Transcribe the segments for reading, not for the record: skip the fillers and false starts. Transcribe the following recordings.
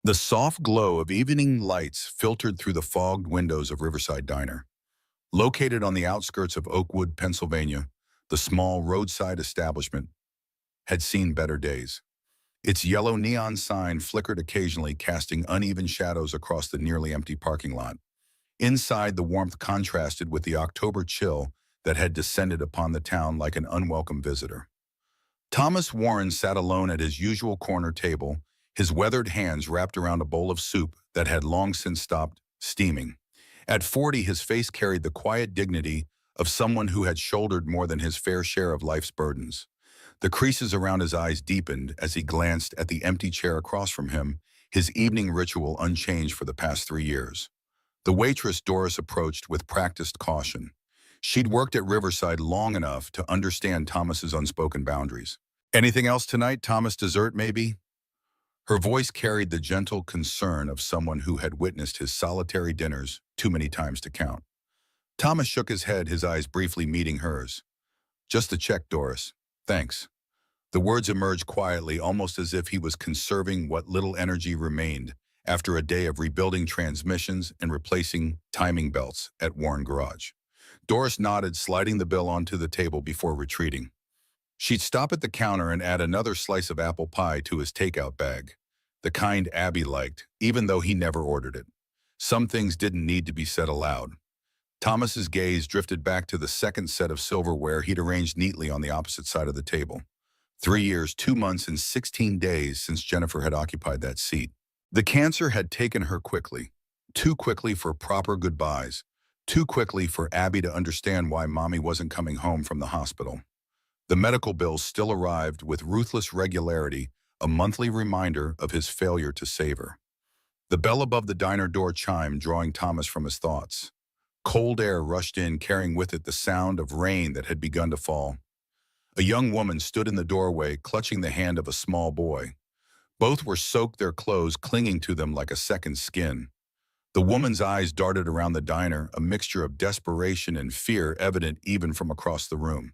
The soft glow of evening lights filtered through the fogged windows of Riverside Diner. Located on the outskirts of Oakwood, Pennsylvania, the small roadside establishment had seen better days. Its yellow neon sign flickered occasionally, casting uneven shadows across the nearly empty parking lot. Inside, the warmth contrasted with the October chill that had descended upon the town like an unwelcome visitor. Thomas Warren sat alone at his usual corner table, his weathered hands wrapped around a bowl of soup that had long since stopped steaming. At 40, his face carried the quiet dignity of someone who had shouldered more than his fair share of life's burdens. The creases around his eyes deepened as he glanced at the empty chair across from him, his evening ritual unchanged for the past 3 years. The waitress Doris approached with practiced caution. She'd worked at Riverside long enough to understand Thomas's unspoken boundaries. "Anything else tonight, Thomas? Dessert, maybe?" Her voice carried the gentle concern of someone who had witnessed his solitary dinners too many times to count. Thomas shook his head, his eyes briefly meeting hers. "Just a check, Doris. Thanks." The words emerged quietly, almost as if he was conserving what little energy remained after a day of rebuilding transmissions and replacing timing belts at Warren Garage. Doris nodded, sliding the bill onto the table before retreating. She'd stop at the counter and add another slice of apple pie to his takeout bag, the kind Abby liked, even though he never ordered it. Some things didn't need to be said aloud. Thomas's gaze drifted back to the second set of silverware he'd arranged neatly on the opposite side of the table. 3 years, 2 months, and 16 days since Jennifer had occupied that seat. The cancer had taken her quickly. Too quickly for proper goodbyes. Too quickly for Abby to understand why Mommy wasn't coming home from the hospital. The medical bills still arrived with ruthless regularity, a monthly reminder of his failure to save her. The bell above the diner door chimed, drawing Thomas from his thoughts. Cold air rushed in, carrying with it the sound of rain that had begun to fall. A young woman stood in the doorway, clutching the hand of a small boy. Both were soaked, their clothes clinging to them like a second skin. The woman's eyes darted around the diner, a mixture of desperation and fear evident even from across the room.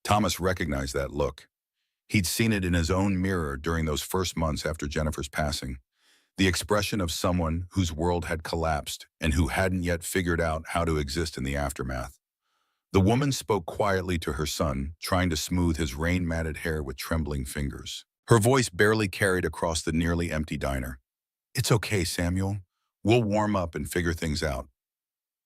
Thomas recognized that look. He'd seen it in his own mirror during those first months after Jennifer's passing. The expression of someone whose world had collapsed and who hadn't yet figured out how to exist in the aftermath. The woman spoke quietly to her son, trying to smooth his rain-matted hair with trembling fingers. Her voice barely carried across the nearly empty diner. "It's okay, Samuel. We'll warm up and figure things out."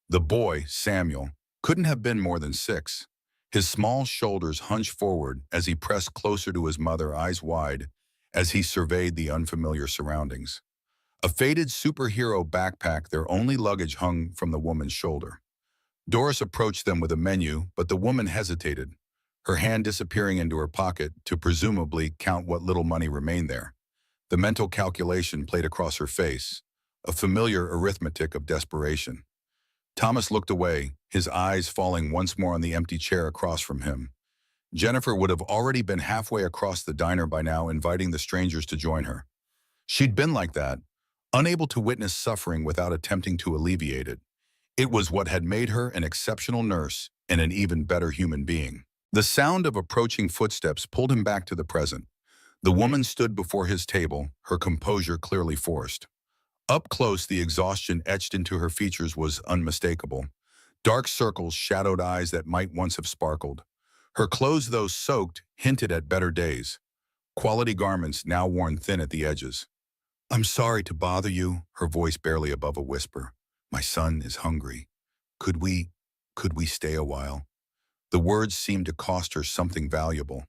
The boy, Samuel, couldn't have been more than 6. His small shoulders hunched forward as he pressed closer to his mother, eyes wide, as he surveyed the unfamiliar surroundings. A faded superhero backpack, their only luggage, hung from the woman's shoulder. Doris approached them with a menu, but the woman hesitated, her hand disappearing into her pocket to presumably count what little money remained there. The mental calculation played across her face, a familiar arithmetic of desperation. Thomas looked away, his eyes falling once more on the empty chair across from him. Jennifer would have already been halfway across the diner by now, inviting the strangers to join her. She'd been like that, unable to witness suffering without attempting to alleviate it. It was what had made her an exceptional nurse and an even better human being. The sound of approaching footsteps pulled him back to the present. The woman stood before his table, her composure clearly forced. Up close, the exhaustion etched into her features was unmistakable. Dark circles shadowed eyes that might once have sparkled. Her clothes, though soaked, hinted at better days. Quality garments now worn thin at the edges. "I'm sorry to bother you," her voice barely above a whisper. "My son is hungry. Could we stay a while?" The words seemed to cost her something valuable.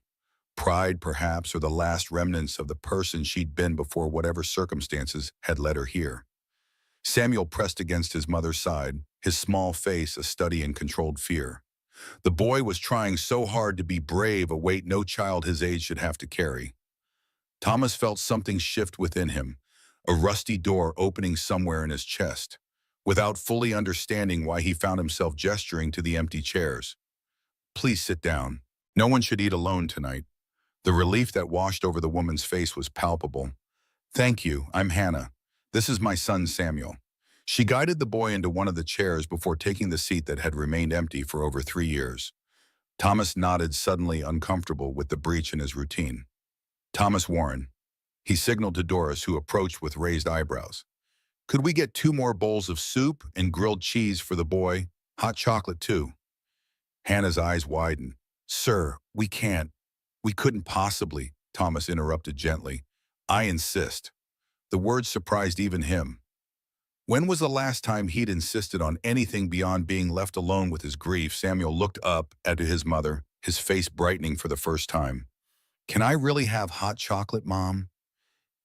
Pride, perhaps, or the last remnants of the person she'd been before whatever circumstances had led her here. Samuel pressed against his mother's side, his small face a study in controlled fear. The boy was trying so hard to be brave, a weight no child his age should have to carry. Thomas felt something shift within him, a rusty door opening somewhere in his chest, without fully understanding why he found himself gesturing to the empty chairs. "Please sit down. No one should eat alone tonight." The relief that washed over the woman's face was palpable. "Thank you, I'm Hannah. This is my son, Samuel." She guided the boy into one of the chairs before taking the seat that had remained empty for over 3 years. Thomas nodded, suddenly uncomfortable with the breach in his routine. "Thomas Warren." He signaled to Doris, who approached with raised eyebrows. Could we get 2 more bowls of soup and grilled cheese for the boy? Hot chocolate, too. Hannah's eyes widened. Sir, we can't. We couldn't possibly, Thomas interrupted gently. I insist. The words surprised even him. When was the last time he'd insisted on anything beyond being left alone with his grief? Samuel looked up at his mother, his face brightening for the first time. Can I really have hot chocolate, Mom?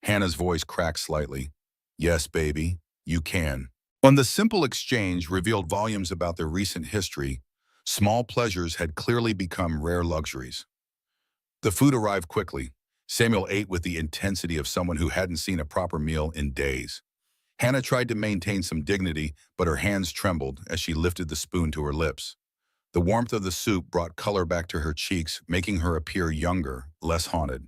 Hannah's voice cracked slightly. Yes, baby, you can. On the simple exchange revealed volumes about their recent history. Small pleasures had clearly become rare luxuries. The food arrived quickly. Samuel ate with the intensity of someone who hadn't seen a proper meal in days. Hannah tried to maintain some dignity, but her hands trembled as she lifted the spoon to her lips. The warmth of the soup brought color back to her cheeks, making her appear younger, less haunted.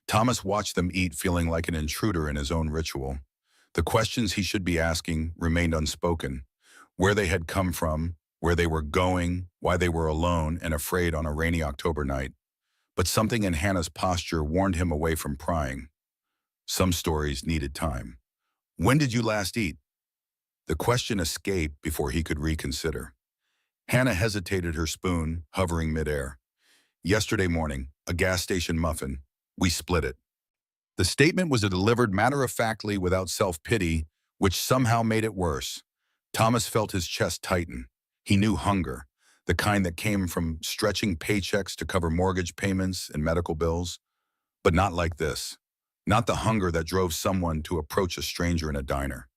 Thomas watched them eat, feeling like an intruder in his own ritual. The questions he should be asking remained unspoken. Where they had come from, where they were going, why they were alone and afraid on a rainy October night. But something in Hannah's posture warned him away from prying. Some stories needed time. When did you last eat? The question escaped before he could reconsider. Hannah hesitated, her spoon hovering midair. Yesterday morning, a gas station muffin. We split it. The statement was delivered matter-of-factly without self-pity, which somehow made it worse. Thomas felt his chest tighten. He knew hunger, the kind that came from stretching paychecks to cover mortgage payments and medical bills. But not like this. Not the hunger that drove someone to approach a stranger in a diner.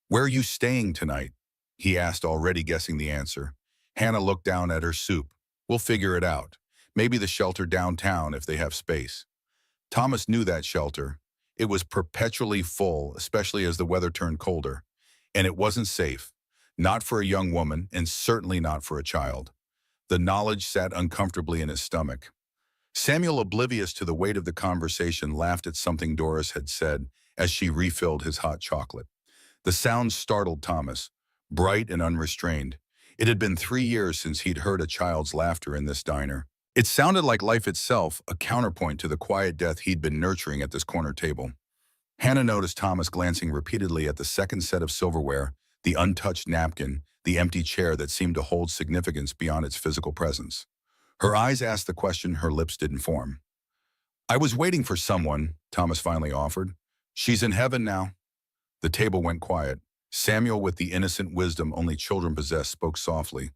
Where are you staying tonight? He asked, already guessing the answer. Hannah looked down at her soup. We'll figure it out. Maybe the shelter downtown if they have space. Thomas knew that shelter. It was perpetually full, especially as the weather turned colder. And it wasn't safe. Not for a young woman, and certainly not for a child. The knowledge sat uncomfortably in his stomach. Samuel, oblivious to the weight of the conversation, laughed at something Doris had said as she refilled his hot chocolate. The sound startled Thomas, bright and unrestrained. It had been 3 years since he'd heard a child's laughter in this diner. It sounded like life itself, a counterpoint to the quiet death he'd been nurturing at this corner table. Hannah noticed Thomas glancing repeatedly at the second set of silverware, the untouched napkin, the empty chair that seemed to hold significance beyond its physical presence. Her eyes asked the question her lips didn't form. I was waiting for someone, Thomas finally offered. She's in heaven now. The table went quiet. Samuel, with the innocent wisdom only children possess, spoke softly.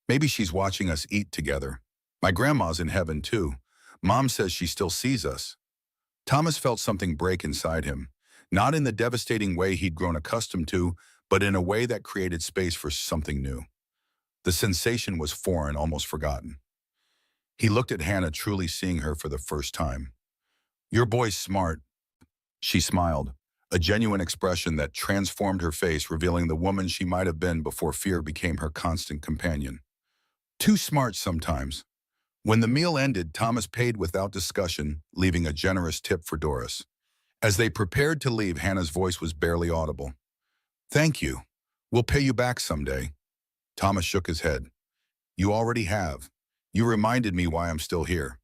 Maybe she's watching us eat together. My grandma's in heaven, too. Mom says she still sees us. Thomas felt something break inside him, not in the devastating way he'd grown accustomed to, but in a way that created space for something new. The sensation was foreign, almost forgotten. He looked at Hannah, truly seeing her for the first time. Your boy's smart. She smiled, a genuine expression that transformed her face, revealing the woman she might have been before fear became her constant companion. Too smart sometimes. When the meal ended, Thomas paid without discussion, leaving a generous tip for Doris. As they prepared to leave, Hannah's voice was barely audible. Thank you. We'll pay you back someday. Thomas shook his head. You already have. You reminded me why I'm still here.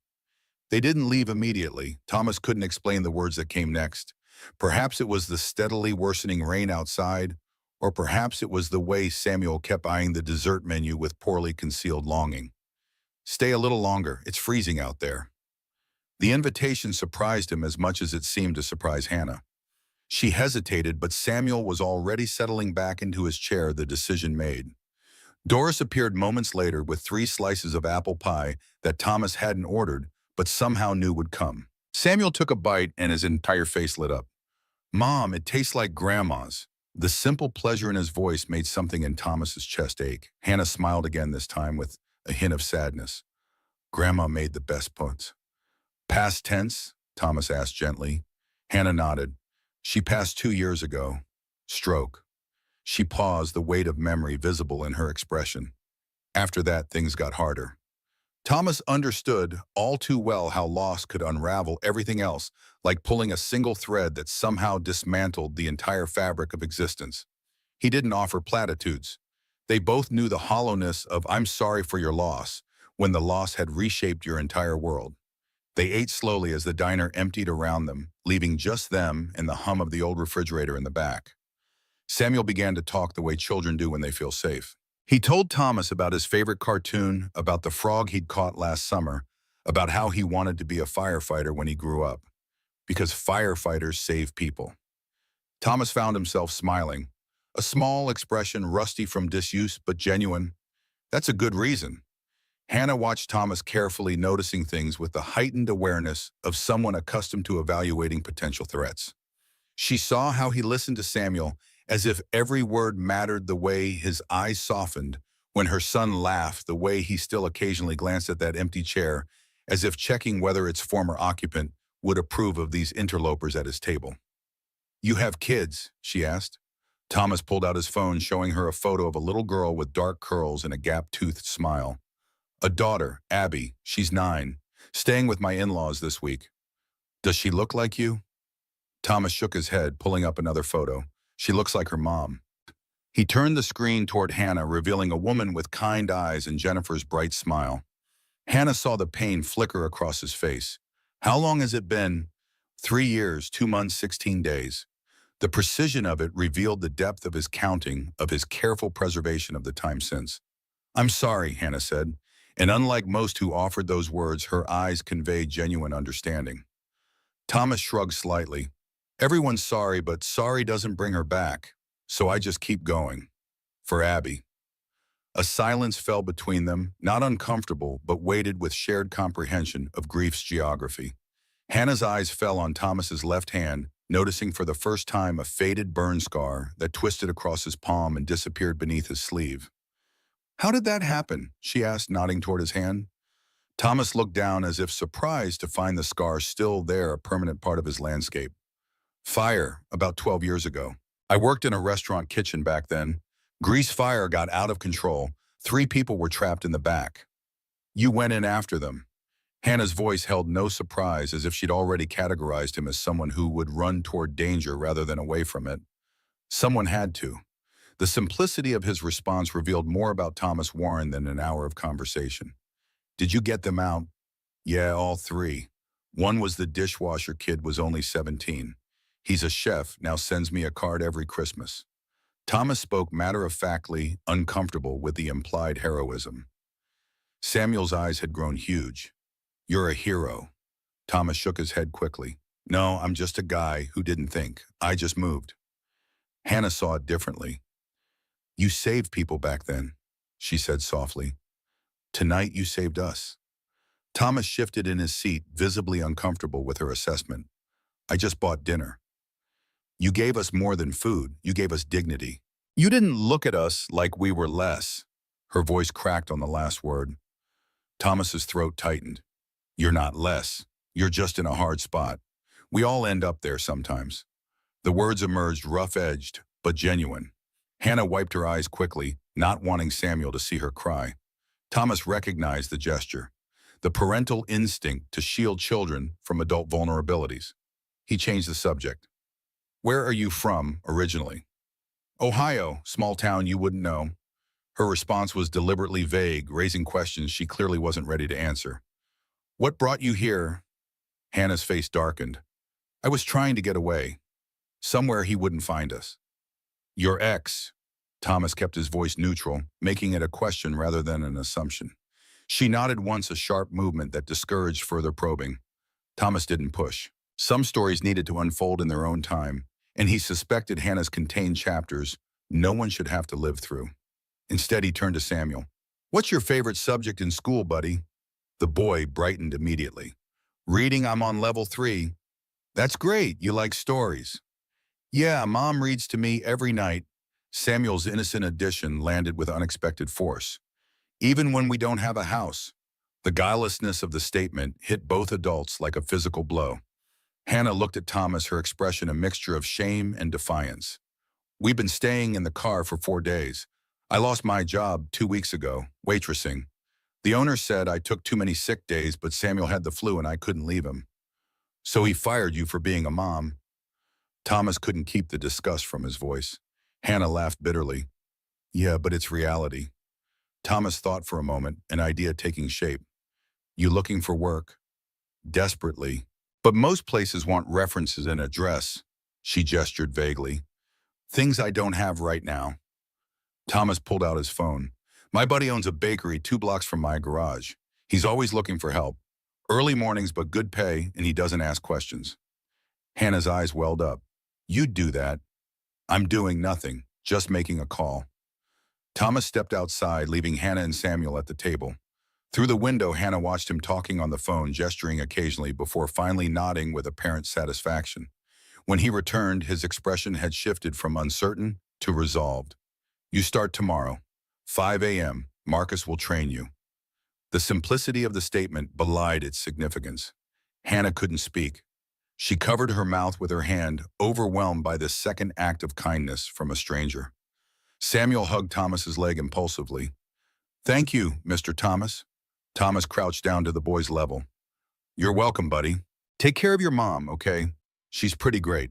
They didn't leave immediately. Thomas couldn't explain the words that came next. Perhaps it was the steadily worsening rain outside, or perhaps it was the way Samuel kept eyeing the dessert menu with poorly concealed longing. Stay a little longer. It's freezing out there. The invitation surprised him as much as it seemed to surprise Hannah. She hesitated, but Samuel was already settling back into his chair, the decision made. Doris appeared moments later with 3 slices of apple pie that Thomas hadn't ordered, but somehow knew would come. Samuel took a bite and his entire face lit up. Mom, it tastes like Grandma's. The simple pleasure in his voice made something in Thomas's chest ache. Hannah smiled again, this time with a hint of sadness. Grandma made the best puts. Past tense? Thomas asked gently. Hannah nodded. She passed 2 years ago. Stroke. She paused, the weight of memory visible in her expression. After that, things got harder. Thomas understood all too well how loss could unravel everything else, like pulling a single thread that somehow dismantled the entire fabric of existence. He didn't offer platitudes. They both knew the hollowness of "I'm sorry for your loss" when the loss had reshaped your entire world. They ate slowly as the diner emptied around them, leaving just them and the hum of the old refrigerator in the back. Samuel began to talk the way children do when they feel safe. He told Thomas about his favorite cartoon, about the frog he'd caught last summer, about how he wanted to be a firefighter when he grew up, because firefighters save people. Thomas found himself smiling, a small expression rusty from disuse but genuine. That's a good reason. Hannah watched Thomas carefully, noticing things with the heightened awareness of someone accustomed to evaluating potential threats. She saw how he listened to Samuel as if every word mattered, the way his eyes softened when her son laughed, the way he still occasionally glanced at that empty chair as if checking whether its former occupant would approve of these interlopers at his table. "You have kids?" she asked. Thomas pulled out his phone, showing her a photo of a little girl with dark curls and a gap-toothed smile. "A daughter, Abby. She's 9. Staying with my in-laws this week." "Does she look like you?" Thomas shook his head, pulling up another photo. "She looks like her mom." He turned the screen toward Hannah, revealing a woman with kind eyes and Jennifer's bright smile. Hannah saw the pain flicker across his face. "How long has it been?" 3 years, 2 months, 16 days. The precision of it revealed the depth of his counting, of his careful preservation of the time since. "I'm sorry," Hannah said, and unlike most who offered those words, her eyes conveyed genuine understanding. Thomas shrugged slightly. "Everyone's sorry, but sorry doesn't bring her back, so I just keep going. For Abby." A silence fell between them, not uncomfortable, but weighted with shared comprehension of grief's geography. Hannah's eyes fell on Thomas's left hand, noticing for the first time a faded burn scar that twisted across his palm and disappeared beneath his sleeve. "How did that happen?" she asked, nodding toward his hand. Thomas looked down as if surprised to find the scar still there, a permanent part of his landscape. "Fire, about 12 years ago. I worked in a restaurant kitchen back then. Grease fire got out of control. 3 people were trapped in the back. You went in after them." Hannah's voice held no surprise, as if she'd already categorized him as someone who would run toward danger rather than away from it. Someone had to. The simplicity of his response revealed more about Thomas Warren than an hour of conversation. "Did you get them out?" "Yeah, all 3. One was the dishwasher kid, was only 17. He's a chef, now sends me a card every Christmas." Thomas spoke matter-of-factly, uncomfortable with the implied heroism. Samuel's eyes had grown huge. "You're a hero." Thomas shook his head quickly. "No, I'm just a guy who didn't think. I just moved." Hannah saw it differently. "You saved people back then," she said softly. "Tonight you saved us." Thomas shifted in his seat, visibly uncomfortable with her assessment. "I just bought dinner." "You gave us more than food. You gave us dignity. You didn't look at us like we were less." Her voice cracked on the last word. Thomas's throat tightened. "You're not less. You're just in a hard spot. We all end up there sometimes." The words emerged rough-edged, but genuine. Hannah wiped her eyes quickly, not wanting Samuel to see her cry. Thomas recognized the gesture, the parental instinct to shield children from adult vulnerabilities. He changed the subject. "Where are you from, originally?" "Ohio, small town you wouldn't know." Her response was deliberately vague, raising questions she clearly wasn't ready to answer. "What brought you here?" Hannah's face darkened. "I was trying to get away. Somewhere he wouldn't find us." "Your ex?" Thomas kept his voice neutral, making it a question rather than an assumption. She nodded once, a sharp movement that discouraged further probing. Thomas didn't push. Some stories needed to unfold in their own time, and he suspected Hannah's contained chapters no one should have to live through. Instead, he turned to Samuel. "What's your favorite subject in school, buddy?" The boy brightened immediately. "Reading, I'm on level 3. "That's great, you like stories." "Yeah, Mom reads to me every night." Samuel's innocent addition landed with unexpected force. "Even when we don't have a house." The guilelessness of the statement hit both adults like a physical blow. Hannah looked at Thomas, her expression a mixture of shame and defiance. "We've been staying in the car for 4 days. I lost my job 2 weeks ago, waitressing. The owner said I took too many sick days, but Samuel had the flu and I couldn't leave him. So he fired you for being a mom." Thomas couldn't keep the disgust from his voice. Hannah laughed bitterly. "Yeah, but it's reality." Thomas thought for a moment, an idea taking shape. "You looking for work?" desperately. But most places want references and address. She gestured vaguely. Things I don't have right now. Thomas pulled out his phone. My buddy owns a bakery 2 blocks from my garage. He's always looking for help. Early mornings, but good pay, and he doesn't ask questions. Hannah's eyes welled up. You'd do that. I'm doing nothing, just making a call. Thomas stepped outside, leaving Hannah and Samuel at the table. Through the window, Hannah watched him talking on the phone, gesturing occasionally before finally nodding with apparent satisfaction. When he returned, his expression had shifted from uncertain to resolved. You start tomorrow. 5 a.m. Marcus will train you. The simplicity of the statement belied its significance. Hannah couldn't speak. She covered her mouth with her hand, overwhelmed by this second act of kindness from a stranger. Samuel hugged Thomas's leg impulsively. Thank you, Mr. Thomas. Thomas crouched down to the boy's level. You're welcome, buddy. Take care of your mom, okay? She's pretty great.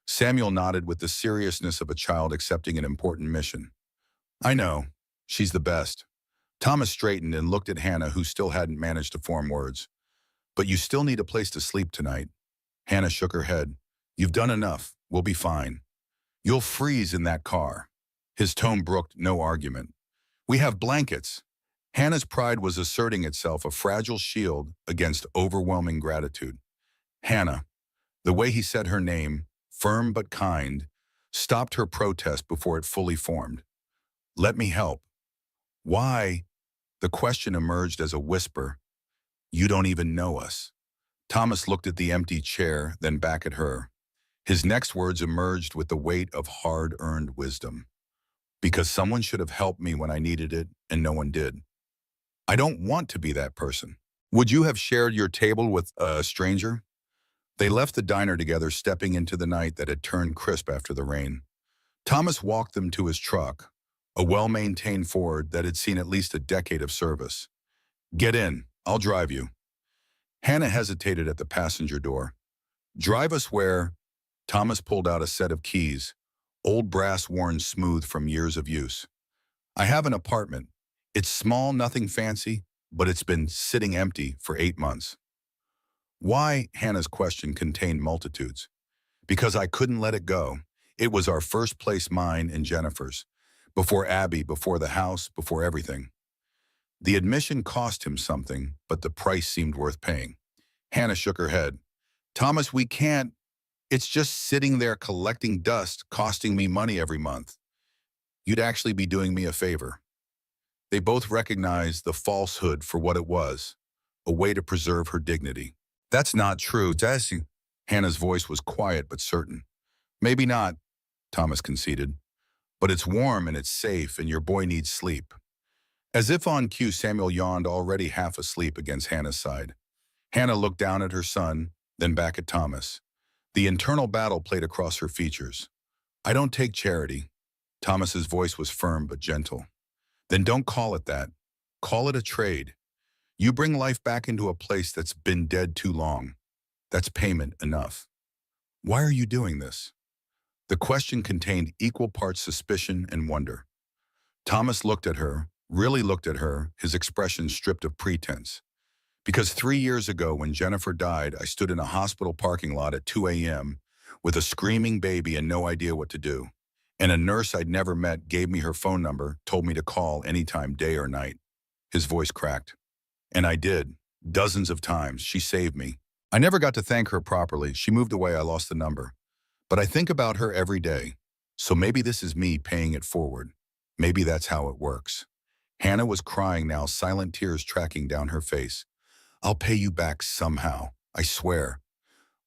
Samuel nodded with the seriousness of a child accepting an important mission. I know. She's the best. Thomas straightened and looked at Hannah, who still hadn't managed to form words. But you still need a place to sleep tonight. Hannah shook her head. You've done enough. We'll be fine. You'll freeze in that car. His tone brooked no argument. We have blankets. Hannah's pride was asserting itself, a fragile shield against overwhelming gratitude. Hannah, the way he said her name, firm but kind, stopped her protest before it fully formed. Let me help. Why? The question emerged as a whisper. You don't even know us. Thomas looked at the empty chair, then back at her. His next words emerged with the weight of hard-earned wisdom. Because someone should have helped me when I needed it, and no one did. I don't want to be that person. Would you have shared your table with a stranger? They left the diner together, stepping into the night that had turned crisp after the rain. Thomas walked them to his truck, a well-maintained Ford that had seen at least a decade of service. Get in, I'll drive you. Hannah hesitated at the passenger door. Drive us where? Thomas pulled out a set of keys, old brass worn smooth from years of use. I have an apartment. It's small, nothing fancy, but it's been sitting empty for 8 months. Why? Hannah's question contained multitudes. Because I couldn't let it go. It was our first place, mine and Jennifer's. Before Abby, before the house, before everything. The admission cost him something, but the price seemed worth paying. Hannah shook her head. Thomas, we can't. It's just sitting there collecting dust, costing me money every month. You'd actually be doing me a favor. They both recognized the falsehood for what it was, a way to preserve her dignity. That's not true, Tessie. Hannah's voice was quiet but certain. Maybe not, Thomas conceded. But it's warm and it's safe, and your boy needs sleep. As if on cue, Samuel yawned, already half asleep against Hannah's side. Hannah looked down at her son, then back at Thomas. The internal battle played across her features. I don't take charity. Thomas's voice was firm but gentle. Then don't call it that. Call it a trade. You bring life back into a place that's been dead too long. That's payment enough. Why are you doing this? The question contained equal parts suspicion and wonder. Thomas looked at her, really looked at her, his expression stripped of pretense. Because 3 years ago, when Jennifer died, I stood in a hospital parking lot at 2 a.m. with a screaming baby and no idea what to do. And a nurse I'd never met gave me her phone number, told me to call anytime, day or night. His voice cracked. And I did. Dozens of times. She saved me. I never got to thank her properly. She moved away. I lost the number. But I think about her every day. So maybe this is me paying it forward. Maybe that's how it works. Hannah was crying now, silent tears tracking down her face. I'll pay you back somehow. I swear.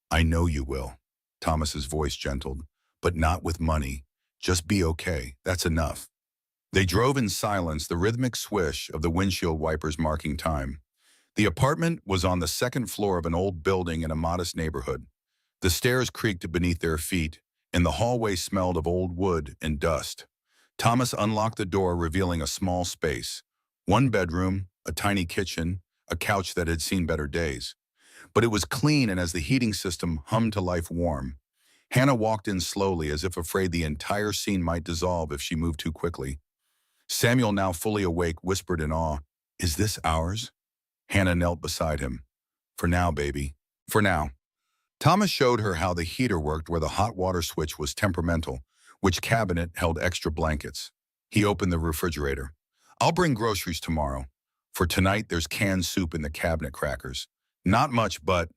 I know you will. Thomas's voice gentled. But not with money. Just be okay. That's enough. They drove in silence, the rhythmic swish of the windshield wipers marking time. The apartment was on the second floor of an old building in a modest neighborhood. The stairs creaked beneath their feet, and the hallway smelled of old wood and dust. Thomas unlocked the door, revealing a small space. One bedroom, a tiny kitchen, a couch that had seen better days. But it was clean, and as the heating system hummed to life, warm. Hannah walked in slowly, as if afraid the entire scene might dissolve if she moved too quickly. Samuel, now fully awake, whispered in awe, Is this ours? Hannah knelt beside him. For now, baby. For now. Thomas showed her how the heater worked where the hot water switch was temperamental, which cabinet held extra blankets. He opened the refrigerator. I'll bring groceries tomorrow. For tonight, there's canned soup in the cabinet crackers. Not much, but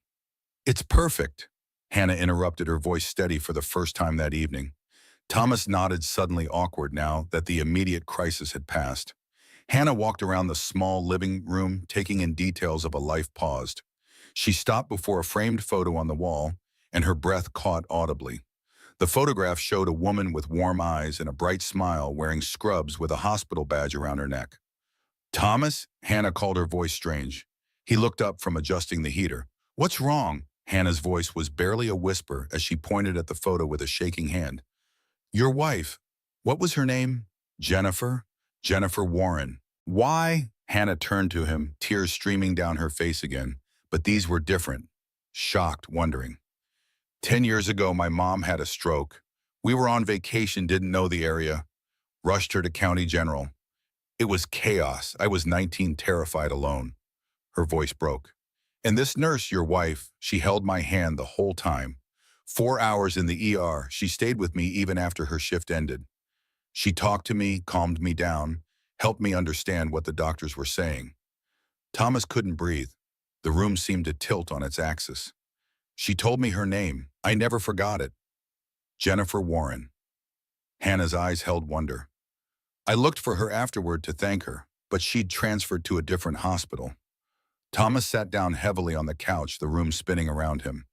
it's perfect. Hannah interrupted, her voice steady for the first time that evening. Thomas nodded, suddenly awkward now that the immediate crisis had passed. Hannah walked around the small living room, taking in details of a life paused. She stopped before a framed photo on the wall, and her breath caught audibly. The photograph showed a woman with warm eyes and a bright smile wearing scrubs with a hospital badge around her neck. Thomas? Hannah called, her voice strange. He looked up from adjusting the heater. What's wrong? Hannah's voice was barely a whisper as she pointed at the photo with a shaking hand. Your wife. What was her name? Jennifer? Jennifer Warren. Why? Hannah turned to him, tears streaming down her face again. But these were different. Shocked, wondering. 10 years ago, my mom had a stroke. We were on vacation, didn't know the area. Rushed her to County General. It was chaos. I was 19, terrified, alone. Her voice broke. And this nurse, your wife, she held my hand the whole time. 4 hours in the ER, she stayed with me even after her shift ended. She talked to me, calmed me down, helped me understand what the doctors were saying. Thomas couldn't breathe. The room seemed to tilt on its axis. She told me her name. I never forgot it. Jennifer Warren. Hannah's eyes held wonder. I looked for her afterward to thank her, but she'd transferred to a different hospital. Thomas sat down heavily on the couch, the room spinning around him.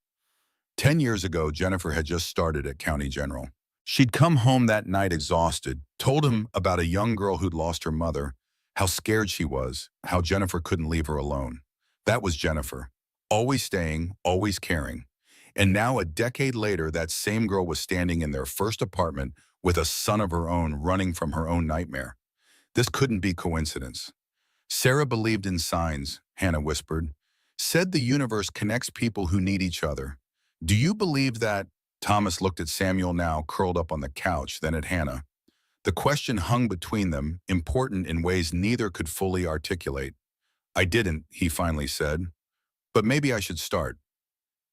10 years ago, Jennifer had just started at County General. She'd come home that night exhausted, told him about a young girl who'd lost her mother, how scared she was, how Jennifer couldn't leave her alone. That was Jennifer. Always staying, always caring. And now, a decade later, that same girl was standing in their first apartment with a son of her own running from her own nightmare. This couldn't be coincidence. Sarah believed in signs, Hannah whispered. Said the universe connects people who need each other. Do you believe that? Thomas looked at Samuel, now curled up on the couch, then at Hannah. The question hung between them, important in ways neither could fully articulate. I didn't, he finally said. But maybe I should start.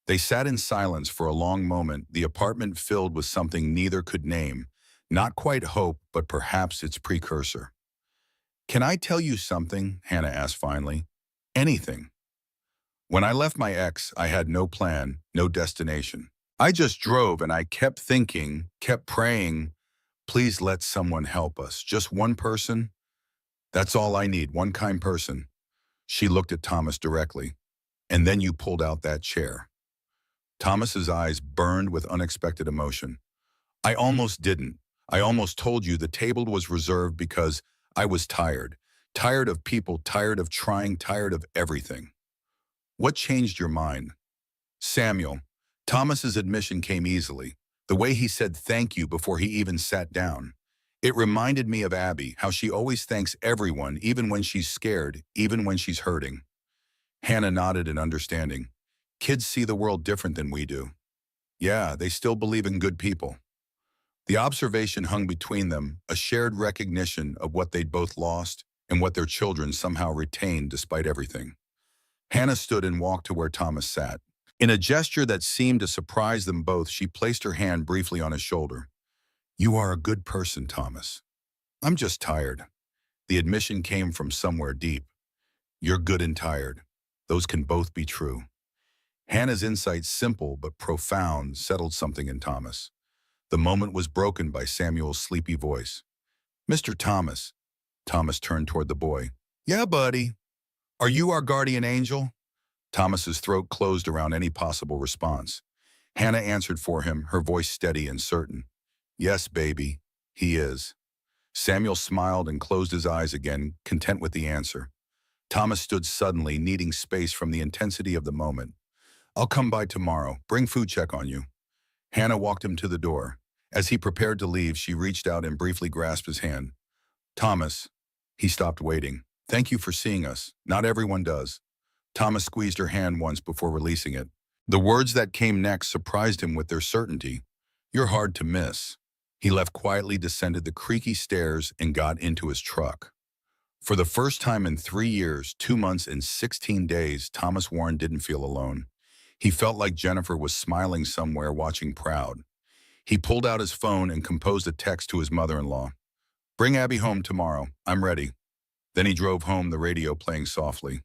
They sat in silence for a long moment, the apartment filled with something neither could name. Not quite hope, but perhaps its precursor. Can I tell you something? Hannah asked finally. Anything. When I left my ex, I had no plan, no destination. I just drove and I kept thinking, kept praying, please let someone help us. Just one person. That's all I need, one kind person. She looked at Thomas directly. And then you pulled out that chair. Thomas's eyes burned with unexpected emotion. I almost didn't. I almost told you the table was reserved because I was tired. Tired of people, tired of trying, tired of everything. What changed your mind? Samuel. Thomas's admission came easily. The way he said thank you before he even sat down. It reminded me of Abby, how she always thanks everyone, even when she's scared, even when she's hurting. Hannah nodded in understanding. Kids see the world different than we do. Yeah, they still believe in good people. The observation hung between them, a shared recognition of what they'd both lost and what their children somehow retained despite everything. Hannah stood and walked to where Thomas sat. In a gesture that seemed to surprise them both, she placed her hand briefly on his shoulder. You are a good person, Thomas. I'm just tired. The admission came from somewhere deep. You're good and tired. Those can both be true. Hannah's insight, simple but profound, settled something in Thomas. The moment was broken by Samuel's sleepy voice. Mr. Thomas. Thomas turned toward the boy. Yeah, buddy. Are you our guardian angel? Thomas's throat closed around any possible response. Hannah answered for him, her voice steady and certain. Yes, baby, he is. Samuel smiled and closed his eyes again, content with the answer. Thomas stood suddenly, needing space from the intensity of the moment. I'll come by tomorrow. Bring food check on you. Hannah walked him to the door. As he prepared to leave, she reached out and briefly grasped his hand. Thomas. He stopped waiting. Thank you for seeing us. Not everyone does. Thomas squeezed her hand once before releasing it. The words that came next surprised him with their certainty. You're hard to miss. He left quietly, descended the creaky stairs, and got into his truck. For the first time in 3 years, 2 months, and 16 days, Thomas Warren didn't feel alone. He felt like Jennifer was smiling somewhere, watching proud. He pulled out his phone and composed a text to his mother-in-law. "Bring Abby home tomorrow. I'm ready." Then he drove home, the radio playing softly.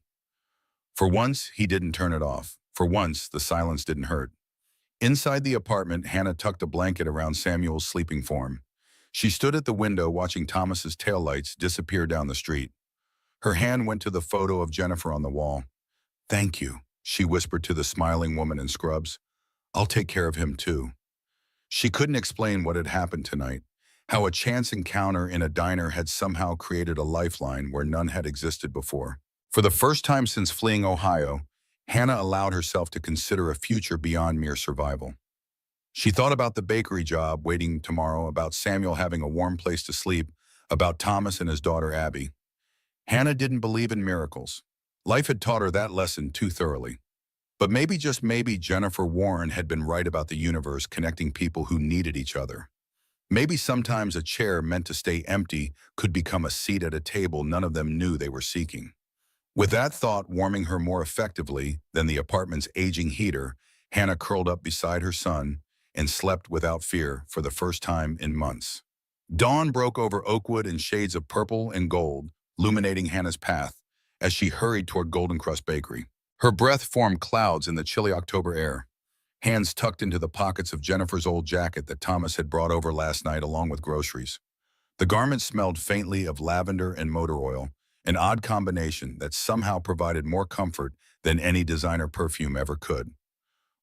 For once, he didn't turn it off. For once, the silence didn't hurt. Inside the apartment, Hannah tucked a blanket around Samuel's sleeping form. She stood at the window watching Thomas's taillights disappear down the street. Her hand went to the photo of Jennifer on the wall. "Thank you," she whispered to the smiling woman in scrubs. "I'll take care of him too." She couldn't explain what had happened tonight, how a chance encounter in a diner had somehow created a lifeline where none had existed before. For the first time since fleeing Ohio, Hannah allowed herself to consider a future beyond mere survival. She thought about the bakery job waiting tomorrow, about Samuel having a warm place to sleep, about Thomas and his daughter Abby. Hannah didn't believe in miracles. Life had taught her that lesson too thoroughly. But maybe, just maybe, Jennifer Warren had been right about the universe connecting people who needed each other. Maybe sometimes a chair meant to stay empty could become a seat at a table none of them knew they were seeking. With that thought warming her more effectively than the apartment's aging heater, Hannah curled up beside her son and slept without fear for the first time in months. Dawn broke over Oakwood in shades of purple and gold, illuminating Hannah's path as she hurried toward Golden Crust Bakery. Her breath formed clouds in the chilly October air, hands tucked into the pockets of Jennifer's old jacket that Thomas had brought over last night along with groceries. The garment smelled faintly of lavender and motor oil, an odd combination that somehow provided more comfort than any designer perfume ever could.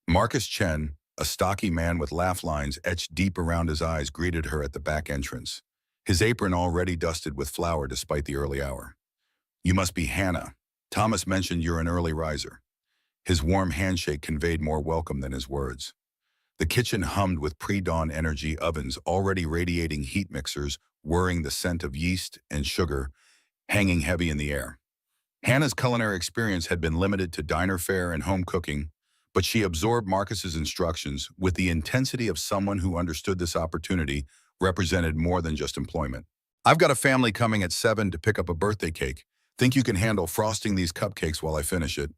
Marcus Chen, a stocky man with laugh lines etched deep around his eyes, greeted her at the back entrance, his apron already dusted with flour despite the early hour. "You must be Hannah. Thomas mentioned you're an early riser." His warm handshake conveyed more welcome than his words. The kitchen hummed with pre-dawn energy, ovens already radiating heat, mixers whirring, the scent of yeast and sugar hanging heavy in the air. Hannah's culinary experience had been limited to diner fare and home cooking, but she absorbed Marcus's instructions with the intensity of someone who understood this opportunity represented more than just employment. "I've got a family coming at 7 to pick up a birthday cake. Think you can handle frosting these cupcakes while I finish it?"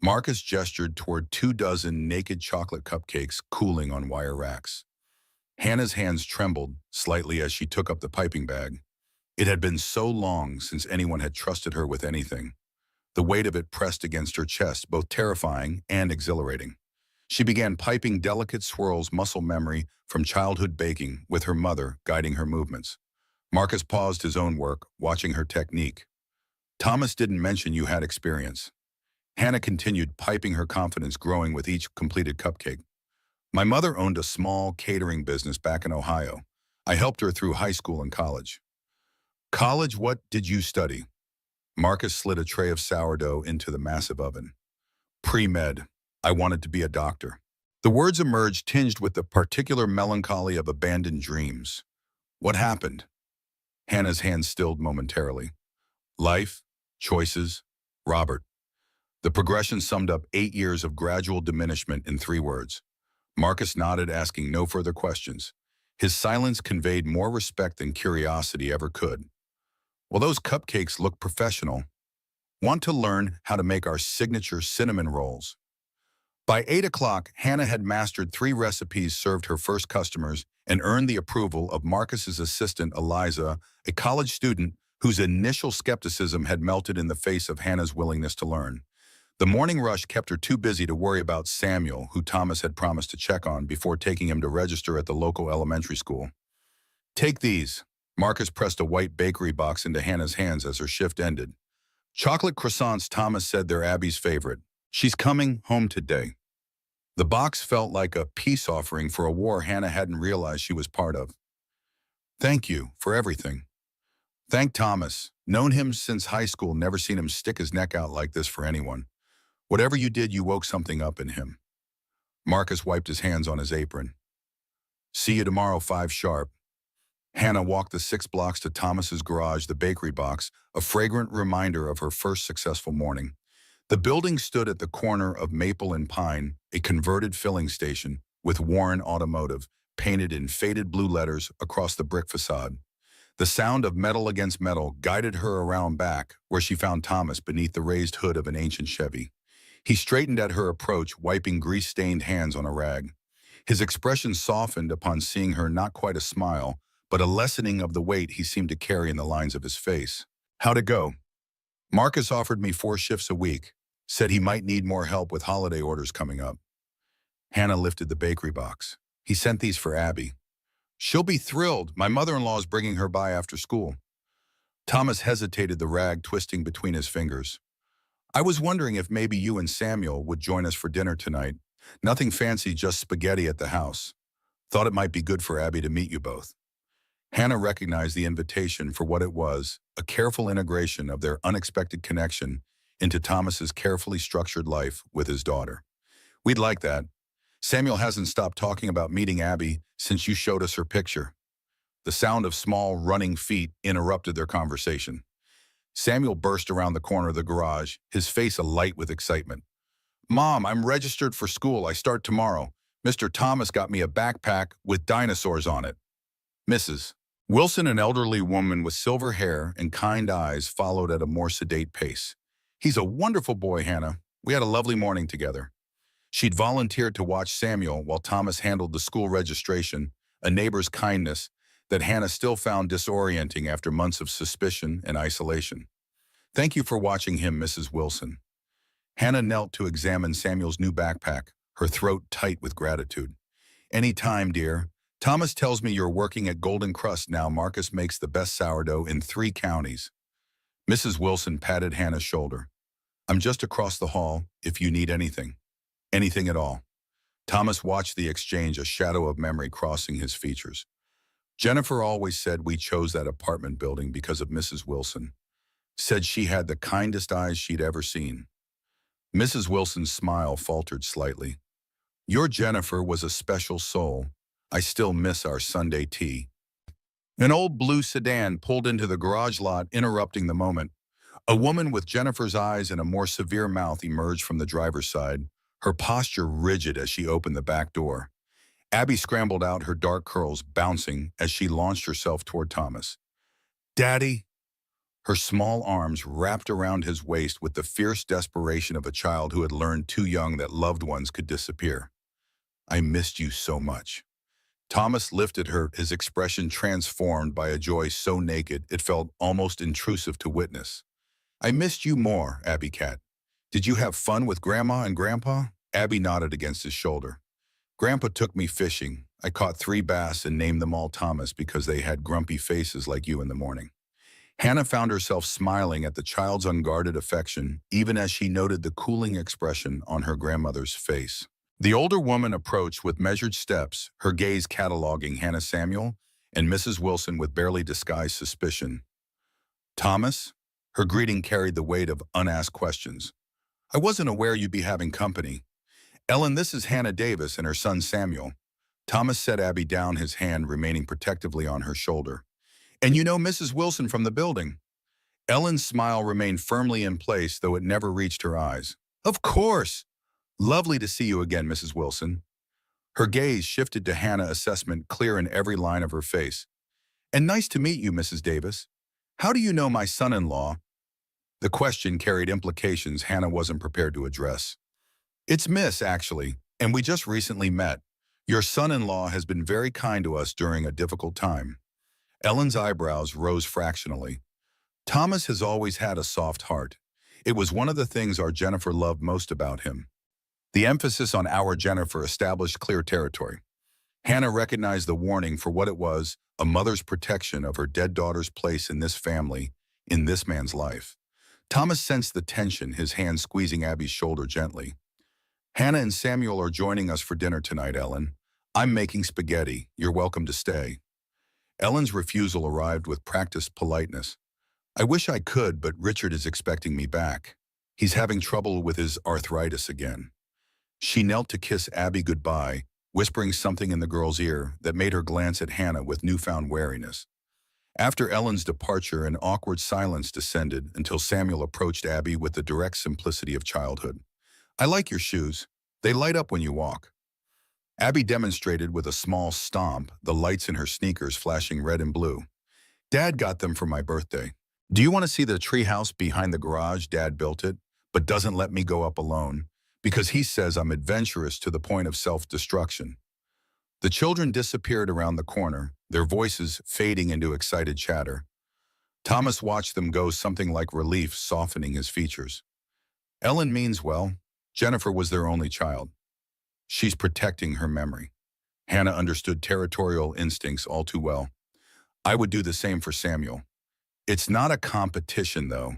Marcus gestured toward 24 naked chocolate cupcakes cooling on wire racks. Hannah's hands trembled slightly as she took up the piping bag. It had been so long since anyone had trusted her with anything. The weight of it pressed against her chest, both terrifying and exhilarating. She began piping delicate swirls, muscle memory from childhood baking, with her mother guiding her movements. Marcus paused his own work, watching her technique. "Thomas didn't mention you had experience." Hannah continued, piping, her confidence growing with each completed cupcake. "My mother owned a small catering business back in Ohio. I helped her through high school and college." "College? What did you study?" Marcus slid a tray of sourdough into the massive oven. "Pre-med. I wanted to be a doctor." The words emerged tinged with the particular melancholy of abandoned dreams. "What happened?" Hannah's hand stilled momentarily. "Life, choices, Robert." The progression summed up 8 years of gradual diminishment in 3 words. Marcus nodded, asking no further questions. His silence conveyed more respect than curiosity ever could. "Well, those cupcakes look professional. Want to learn how to make our signature cinnamon rolls?" By 8 o'clock, Hannah had mastered 3 recipes, served her first customers, and earned the approval of Marcus's assistant, Eliza, a college student whose initial skepticism had melted in the face of Hannah's willingness to learn. The morning rush kept her too busy to worry about Samuel, who Thomas had promised to check on before taking him to register at the local elementary school. "Take these." Marcus pressed a white bakery box into Hannah's hands as her shift ended. "Chocolate croissants, Thomas said they're Abby's favorite. She's coming home today." The box felt like a peace offering for a war Hannah hadn't realized she was part of. "Thank you for everything." "Thank Thomas. Known him since high school, never seen him stick his neck out like this for anyone. Whatever you did, you woke something up in him." Marcus wiped his hands on his apron. "See you tomorrow, 5 sharp." Hannah walked the 6 blocks to Thomas's garage, the bakery box, a fragrant reminder of her first successful morning. The building stood at the corner of Maple and Pine, a converted filling station with Warren Automotive painted in faded blue letters across the brick facade. The sound of metal against metal guided her around back, where she found Thomas beneath the raised hood of an ancient Chevy. He straightened at her approach, wiping grease-stained hands on a rag. His expression softened upon seeing her, not quite a smile, but a lessening of the weight he seemed to carry in the lines of his face. "How'd it go?" "Marcus offered me 4 shifts a week. Said he might need more help with holiday orders coming up." Hannah lifted the bakery box. "He sent these for Abby." "She'll be thrilled. My mother-in-law is bringing her by after school." Thomas hesitated, the rag twisting between his fingers. "I was wondering if maybe you and Samuel would join us for dinner tonight. Nothing fancy, just spaghetti at the house. Thought it might be good for Abby to meet you both." Hannah recognized the invitation for what it was, a careful integration of their unexpected connection into Thomas's carefully structured life with his daughter. "We'd like that. Samuel hasn't stopped talking about meeting Abby since you showed us her picture." The sound of small, running feet interrupted their conversation. Samuel burst around the corner of the garage, his face alight with excitement. "Mom, I'm registered for school. I start tomorrow. Mr. Thomas got me a backpack with dinosaurs on it." Mrs. Wilson, an elderly woman with silver hair and kind eyes, followed at a more sedate pace. "He's a wonderful boy, Hannah. We had a lovely morning together." She'd volunteered to watch Samuel while Thomas handled the school registration, a neighbor's kindness that Hannah still found disorienting after months of suspicion and isolation. "Thank you for watching him, Mrs. Wilson." Hannah knelt to examine Samuel's new backpack, her throat tight with gratitude. "Any time, dear. Thomas tells me you're working at Golden Crust now. Marcus makes the best sourdough in 3 counties. Mrs. Wilson patted Hannah's shoulder. "I'm just across the hall if you need anything." "Anything at all." Thomas watched the exchange, a shadow of memory crossing his features. "Jennifer always said we chose that apartment building because of Mrs. Wilson. Said she had the kindest eyes she'd ever seen." Mrs. Wilson's smile faltered slightly. "Your Jennifer was a special soul. I still miss our Sunday tea." An old blue sedan pulled into the garage lot, interrupting the moment. A woman with Jennifer's eyes and a more severe mouth emerged from the driver's side, her posture rigid as she opened the back door. Abby scrambled out, her dark curls bouncing as she launched herself toward Thomas. "Daddy!" Her small arms wrapped around his waist with the fierce desperation of a child who had learned too young that loved ones could disappear. "I missed you so much." Thomas lifted her, his expression transformed by a joy so naked it felt almost intrusive to witness. "I missed you more, Abby Cat. Did you have fun with Grandma and Grandpa?" Abby nodded against his shoulder. "Grandpa took me fishing. I caught 3 bass and named them all Thomas because they had grumpy faces like you in the morning." Hannah found herself smiling at the child's unguarded affection, even as she noted the cooling expression on her grandmother's face. The older woman approached with measured steps, her gaze cataloging Hannah Samuel and Mrs. Wilson with barely disguised suspicion. "Thomas?" Her greeting carried the weight of unasked questions. "I wasn't aware you'd be having company." "Ellen, this is Hannah Davis and her son Samuel." Thomas set Abby down, his hand remaining protectively on her shoulder. "And you know Mrs. Wilson from the building?" Ellen's smile remained firmly in place, though it never reached her eyes. "Of course! Lovely to see you again, Mrs. Wilson." Her gaze shifted to Hannah, assessment clear in every line of her face. "And nice to meet you, Mrs. Davis. How do you know my son-in-law?" The question carried implications Hannah wasn't prepared to address. "It's Miss, actually, and we just recently met. Your son-in-law has been very kind to us during a difficult time." Ellen's eyebrows rose fractionally. "Thomas has always had a soft heart. It was one of the things our Jennifer loved most about him." The emphasis on "our Jennifer" established clear territory. Hannah recognized the warning for what it was, a mother's protection of her dead daughter's place in this family, in this man's life. Thomas sensed the tension, his hand squeezing Abby's shoulder gently. "Hannah and Samuel are joining us for dinner tonight, Ellen. I'm making spaghetti. You're welcome to stay." Ellen's refusal arrived with practiced politeness. "I wish I could, but Richard is expecting me back. He's having trouble with his arthritis again." She knelt to kiss Abby goodbye, whispering something in the girl's ear that made her glance at Hannah with newfound wariness. After Ellen's departure, an awkward silence descended until Samuel approached Abby with the direct simplicity of childhood. "I like your shoes. They light up when you walk." Abby demonstrated with a small stomp, the lights in her sneakers flashing red and blue. Dad got them for my birthday. Do you want to see the treehouse behind the garage? Dad built it, but doesn't let me go up alone because he says I'm adventurous to the point of self-destruction. The children disappeared around the corner, their voices fading into excited chatter. Thomas watched them go, something like relief softening his features. Ellen means well. Jennifer was their only child. She's protecting her memory. Hannah understood territorial instincts all too well. I would do the same for Samuel. It's not a competition, though.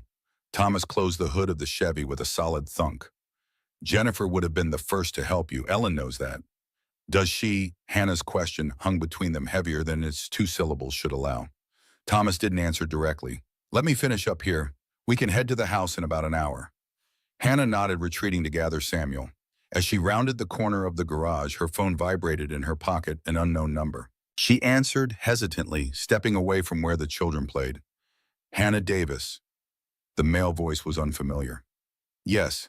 Thomas closed the hood of the Chevy with a solid thunk. Jennifer would have been the first to help you. Ellen knows that. Does she? Hannah's question hung between them, heavier than its two syllables should allow. Thomas didn't answer directly. Let me finish up here. We can head to the house in about an hour. Hannah nodded, retreating to gather Samuel. As she rounded the corner of the garage, her phone vibrated in her pocket, an unknown number. She answered hesitantly, stepping away from where the children played. Hannah Davis. The male voice was unfamiliar. Yes.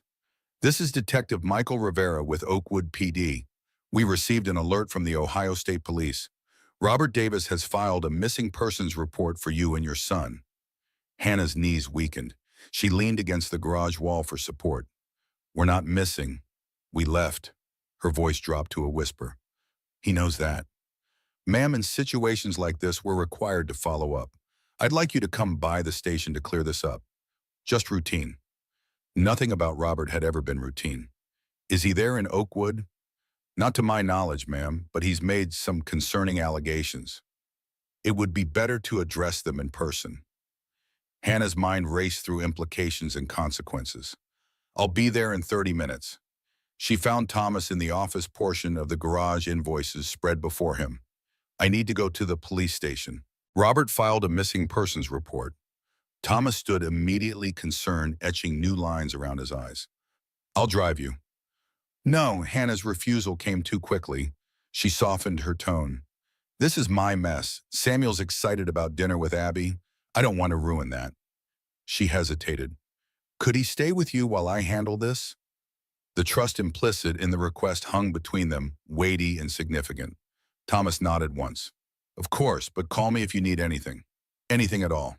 This is Detective Michael Rivera with Oakwood PD. We received an alert from the Ohio State Police. Robert Davis has filed a missing persons report for you and your son. Hannah's knees weakened. She leaned against the garage wall for support. We're not missing. We left. Her voice dropped to a whisper. He knows that. Ma'am, in situations like this, we're required to follow up. I'd like you to come by the station to clear this up. Just routine. Nothing about Robert had ever been routine. Is he there in Oakwood? Not to my knowledge, ma'am, but he's made some concerning allegations. It would be better to address them in person. Hannah's mind raced through implications and consequences. I'll be there in 30 minutes. She found Thomas in the office portion of the garage, invoices spread before him. I need to go to the police station. Robert filed a missing persons report. Thomas stood immediately concerned, etching new lines around his eyes. I'll drive you. No, Hannah's refusal came too quickly. She softened her tone. This is my mess. Samuel's excited about dinner with Abby. I don't want to ruin that. She hesitated. Could he stay with you while I handle this? The trust implicit in the request hung between them, weighty and significant. Thomas nodded once. Of course, but call me if you need anything. Anything at all.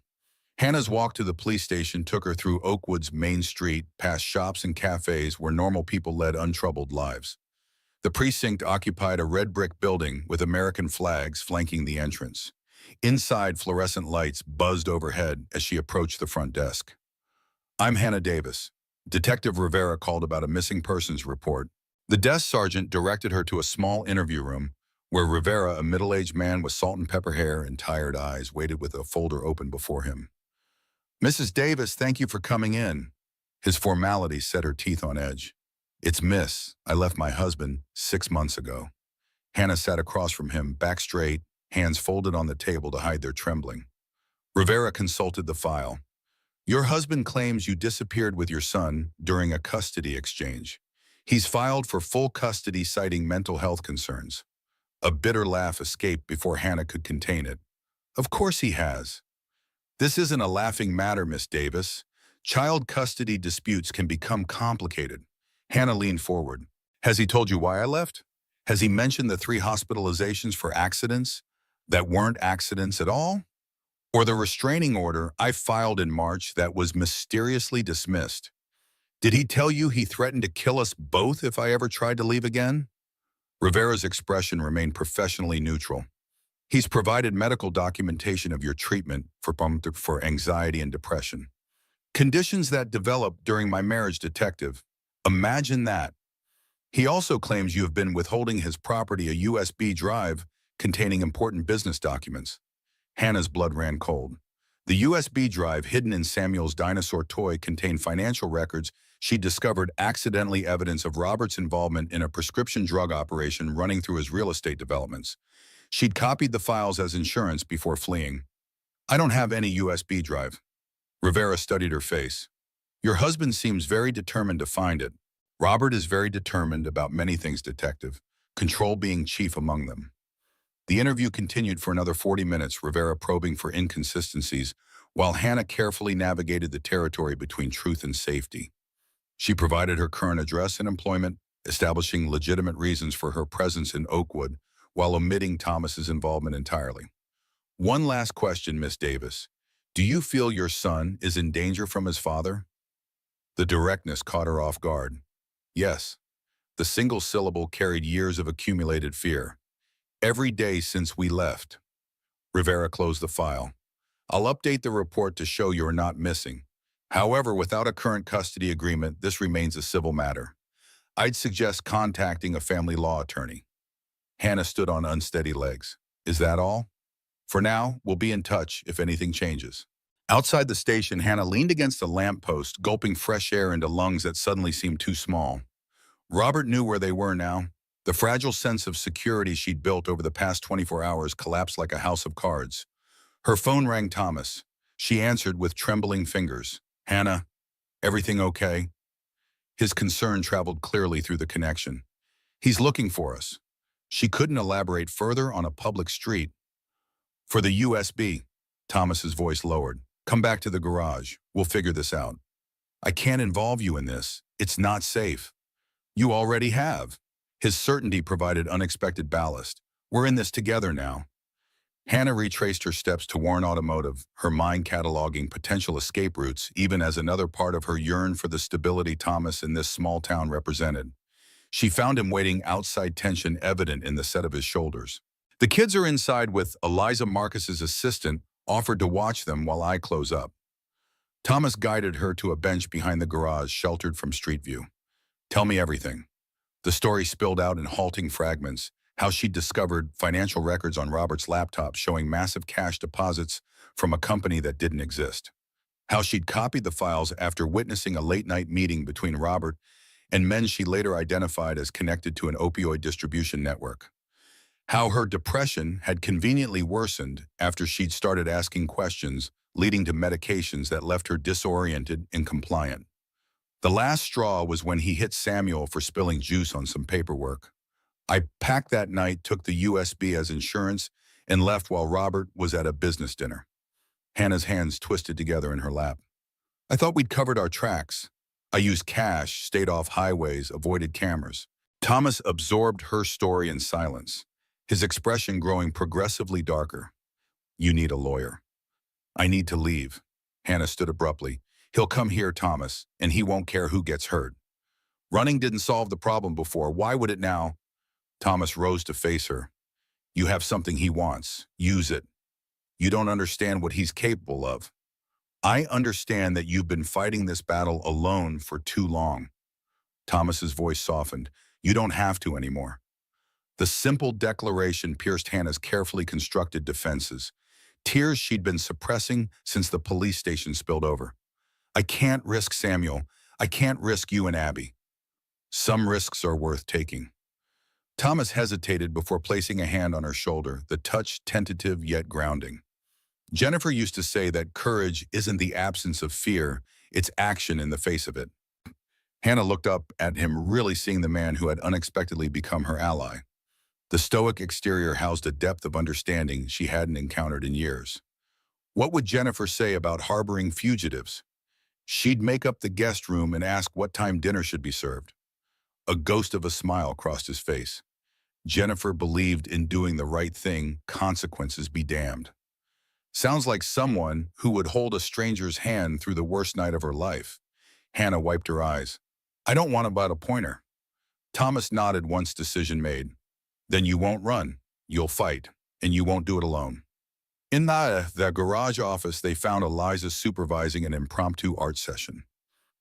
Hannah's walk to the police station took her through Oakwood's main street, past shops and cafes where normal people led untroubled lives. The precinct occupied a red brick building with American flags flanking the entrance. Inside, fluorescent lights buzzed overhead as she approached the front desk. I'm Hannah Davis. Detective Rivera called about a missing persons report. The desk sergeant directed her to a small interview room where Rivera, a middle-aged man with salt and pepper hair and tired eyes, waited with a folder open before him. Mrs. Davis, thank you for coming in. His formality set her teeth on edge. It's Miss. I left my husband 6 months ago. Hannah sat across from him, back straight, hands folded on the table to hide their trembling. Rivera consulted the file. Your husband claims you disappeared with your son during a custody exchange. He's filed for full custody, citing mental health concerns. A bitter laugh escaped before Hannah could contain it. Of course he has. This isn't a laughing matter, Miss Davis. Child custody disputes can become complicated. Hannah leaned forward. Has he told you why I left? Has he mentioned the 3 hospitalizations for accidents that weren't accidents at all? Or the restraining order I filed in March that was mysteriously dismissed? Did he tell you he threatened to kill us both if I ever tried to leave again? Rivera's expression remained professionally neutral. He's provided medical documentation of your treatment for anxiety and depression. Conditions that developed during my marriage, detective. Imagine that. He also claims you have been withholding his property, a USB drive containing important business documents. Hannah's blood ran cold. The USB drive hidden in Samuel's dinosaur toy contained financial records she discovered, accidentally evidence of Robert's involvement in a prescription drug operation running through his real estate developments. She'd copied the files as insurance before fleeing. I don't have any USB drive. Rivera studied her face. Your husband seems very determined to find it. Robert is very determined about many things, detective, control being chief among them. The interview continued for another 40 minutes, Rivera probing for inconsistencies, while Hannah carefully navigated the territory between truth and safety. She provided her current address and employment, establishing legitimate reasons for her presence in Oakwood, while omitting Thomas's involvement entirely. One last question, Miss Davis. Do you feel your son is in danger from his father? The directness caught her off guard. Yes. The single syllable carried years of accumulated fear. Every day since we left. Rivera closed the file. I'll update the report to show you're not missing. However, without a current custody agreement, this remains a civil matter. I'd suggest contacting a family law attorney. Hannah stood on unsteady legs. Is that all? For now, we'll be in touch if anything changes. Outside the station, Hannah leaned against a lamppost, gulping fresh air into lungs that suddenly seemed too small. Robert knew where they were now. The fragile sense of security she'd built over the past 24 hours collapsed like a house of cards. Her phone rang Thomas. She answered with trembling fingers. Hannah, everything okay? His concern traveled clearly through the connection. He's looking for us. She couldn't elaborate further on a public street. For the USB, Thomas's voice lowered. Come back to the garage. We'll figure this out. I can't involve you in this. It's not safe. You already have. His certainty provided unexpected ballast. We're in this together now. Hannah retraced her steps to Warren Automotive, her mind cataloging potential escape routes, even as another part of her yearned for the stability Thomas in this small town represented. She found him waiting outside, tension evident in the set of his shoulders. The kids are inside with Eliza Marcus's assistant, offered to watch them while I close up. Thomas guided her to a bench behind the garage, sheltered from street view. Tell me everything. The story spilled out in halting fragments, how she'd discovered financial records on Robert's laptop showing massive cash deposits from a company that didn't exist. How she'd copied the files after witnessing a late-night meeting between Robert and men she later identified as connected to an opioid distribution network. How her depression had conveniently worsened after she'd started asking questions, leading to medications that left her disoriented and compliant. The last straw was when he hit Samuel for spilling juice on some paperwork. I packed that night, took the USB as insurance, and left while Robert was at a business dinner. Hannah's hands twisted together in her lap. I thought we'd covered our tracks. I used cash, stayed off highways, avoided cameras. Thomas absorbed her story in silence, his expression growing progressively darker. You need a lawyer. I need to leave. Hannah stood abruptly. He'll come here, Thomas, and he won't care who gets hurt. Running didn't solve the problem before. Why would it now? Thomas rose to face her. You have something he wants. Use it. You don't understand what he's capable of. I understand that you've been fighting this battle alone for too long. Thomas's voice softened. You don't have to anymore. The simple declaration pierced Hannah's carefully constructed defenses, tears she'd been suppressing since the police station spilled over. I can't risk Samuel. I can't risk you and Abby. Some risks are worth taking. Thomas hesitated before placing a hand on her shoulder, the touch tentative yet grounding. Jennifer used to say that courage isn't the absence of fear, it's action in the face of it. Hannah looked up at him, really seeing the man who had unexpectedly become her ally. The stoic exterior housed a depth of understanding she hadn't encountered in years. What would Jennifer say about harboring fugitives? She'd make up the guest room and ask what time dinner should be served. A ghost of a smile crossed his face. Jennifer believed in doing the right thing, consequences be damned. Sounds like someone who would hold a stranger's hand through the worst night of her life. Hannah wiped her eyes. I don't want about a pointer. Thomas nodded once decision made. Then you won't run, you'll fight, and you won't do it alone. In the garage office, they found Eliza supervising an impromptu art session.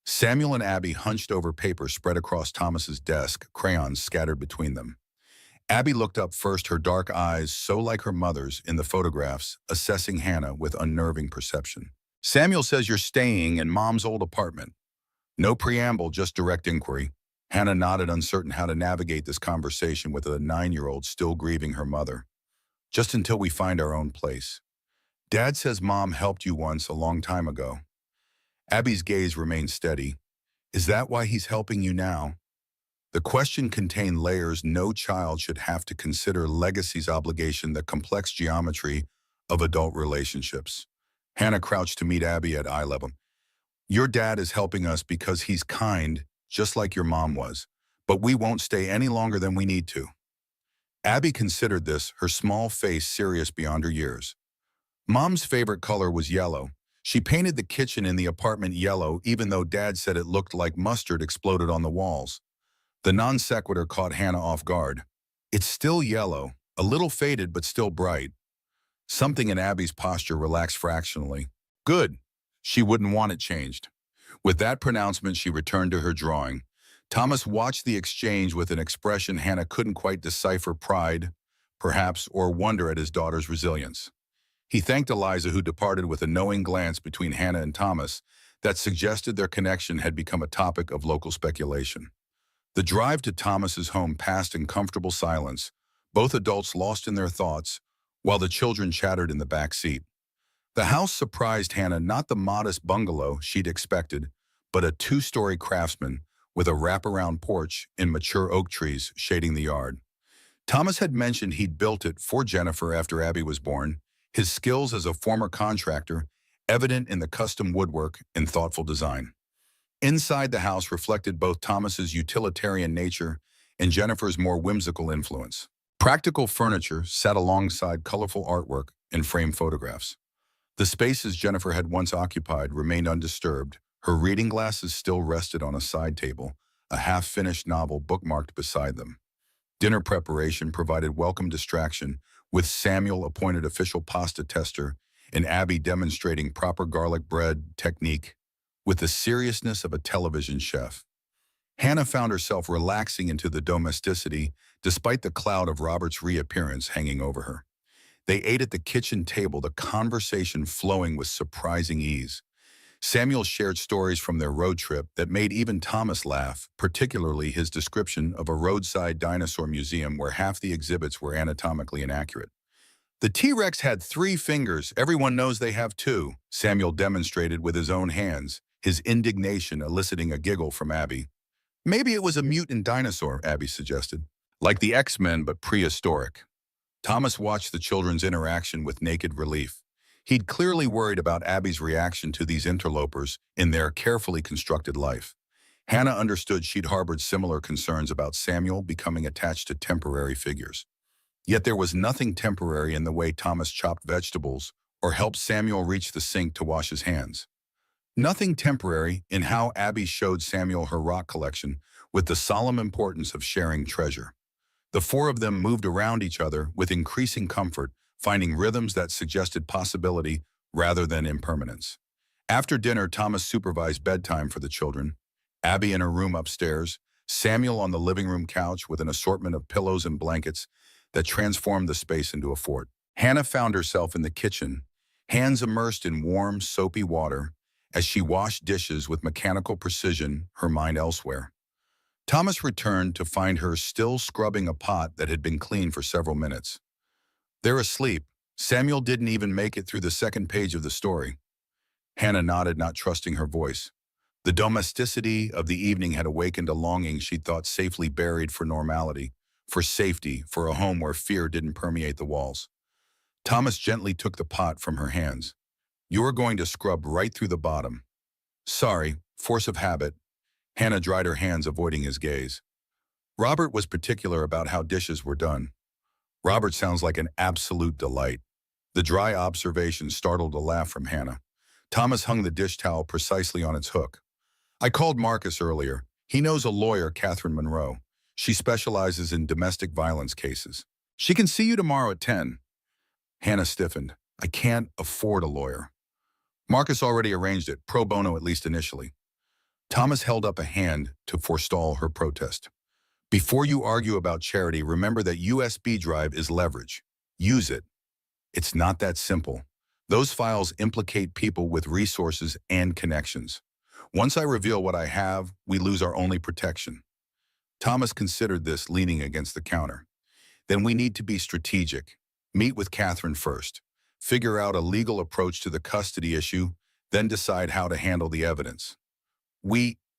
Samuel and Abby hunched over paper spread across Thomas's desk, crayons scattered between them. Abby looked up first, her dark eyes so like her mother's in the photographs, assessing Hannah with unnerving perception. Samuel says you're staying in Mom's old apartment. No preamble, just direct inquiry. Hannah nodded, uncertain how to navigate this conversation with a 9-year-old still grieving her mother. Just until we find our own place. Dad says Mom helped you once a long time ago. Abby's gaze remained steady. Is that why he's helping you now? The question contained layers no child should have to consider: legacy's obligation, the complex geometry of adult relationships. Hannah crouched to meet Abby at eye level. Your dad is helping us because he's kind, just like your mom was, but we won't stay any longer than we need to. Abby considered this, her small face serious beyond her years. Mom's favorite color was yellow. She painted the kitchen in the apartment yellow even though Dad said it looked like mustard exploded on the walls. The non sequitur caught Hannah off guard. It's still yellow, a little faded but still bright. Something in Abby's posture relaxed fractionally. Good. She wouldn't want it changed. With that pronouncement, she returned to her drawing. Thomas watched the exchange with an expression Hannah couldn't quite decipher: pride, perhaps, or wonder at his daughter's resilience. He thanked Eliza, who departed with a knowing glance between Hannah and Thomas that suggested their connection had become a topic of local speculation. The drive to Thomas's home passed in comfortable silence, both adults lost in their thoughts, while the children chattered in the back seat. The house surprised Hannah, not the modest bungalow she'd expected, but a two-story craftsman with a wraparound porch and mature oak trees shading the yard. Thomas had mentioned he'd built it for Jennifer after Abby was born, his skills as a former contractor evident in the custom woodwork and thoughtful design. Inside the house reflected both Thomas's utilitarian nature and Jennifer's more whimsical influence. Practical furniture sat alongside colorful artwork and framed photographs. The spaces Jennifer had once occupied remained undisturbed. Her reading glasses still rested on a side table, a half-finished novel bookmarked beside them. Dinner preparation provided welcome distraction, with Samuel appointed official pasta tester and Abby demonstrating proper garlic bread technique with the seriousness of a television chef. Hannah found herself relaxing into the domesticity despite the cloud of Robert's reappearance hanging over her. They ate at the kitchen table, the conversation flowing with surprising ease. Samuel shared stories from their road trip that made even Thomas laugh, particularly his description of a roadside dinosaur museum where half the exhibits were anatomically inaccurate. The T-Rex had 3 fingers, everyone knows they have 2, Samuel demonstrated with his own hands, his indignation eliciting a giggle from Abby. Maybe it was a mutant dinosaur, Abby suggested. Like the X-Men, but prehistoric. Thomas watched the children's interaction with naked relief. He'd clearly worried about Abby's reaction to these interlopers in their carefully constructed life. Hannah understood she'd harbored similar concerns about Samuel becoming attached to temporary figures. Yet there was nothing temporary in the way Thomas chopped vegetables or helped Samuel reach the sink to wash his hands. Nothing temporary in how Abby showed Samuel her rock collection with the solemn importance of sharing treasure. The 4 of them moved around each other with increasing comfort, finding rhythms that suggested possibility rather than impermanence. After dinner, Thomas supervised bedtime for the children, Abby in her room upstairs, Samuel on the living room couch with an assortment of pillows and blankets that transformed the space into a fort. Hannah found herself in the kitchen, hands immersed in warm, soapy water, as she washed dishes with mechanical precision, her mind elsewhere. Thomas returned to find her still scrubbing a pot that had been clean for several minutes. They're asleep. Samuel didn't even make it through the second page of the story. Hannah nodded, not trusting her voice. The domesticity of the evening had awakened a longing she'd thought safely buried for normality, for safety, for a home where fear didn't permeate the walls. Thomas gently took the pot from her hands. You're going to scrub right through the bottom. Sorry, force of habit. Hannah dried her hands, avoiding his gaze. Robert was particular about how dishes were done. Robert sounds like an absolute delight. The dry observation startled a laugh from Hannah. Thomas hung the dish towel precisely on its hook. I called Marcus earlier. He knows a lawyer, Catherine Monroe. She specializes in domestic violence cases. She can see you tomorrow at 10. Hannah stiffened. I can't afford a lawyer. Marcus already arranged it, pro bono at least initially. Thomas held up a hand to forestall her protest. Before you argue about charity, remember that USB drive is leverage. Use it. It's not that simple. Those files implicate people with resources and connections. Once I reveal what I have, we lose our only protection. Thomas considered this, leaning against the counter. Then we need to be strategic. Meet with Catherine first. Figure out a legal approach to the custody issue, then decide how to handle the evidence.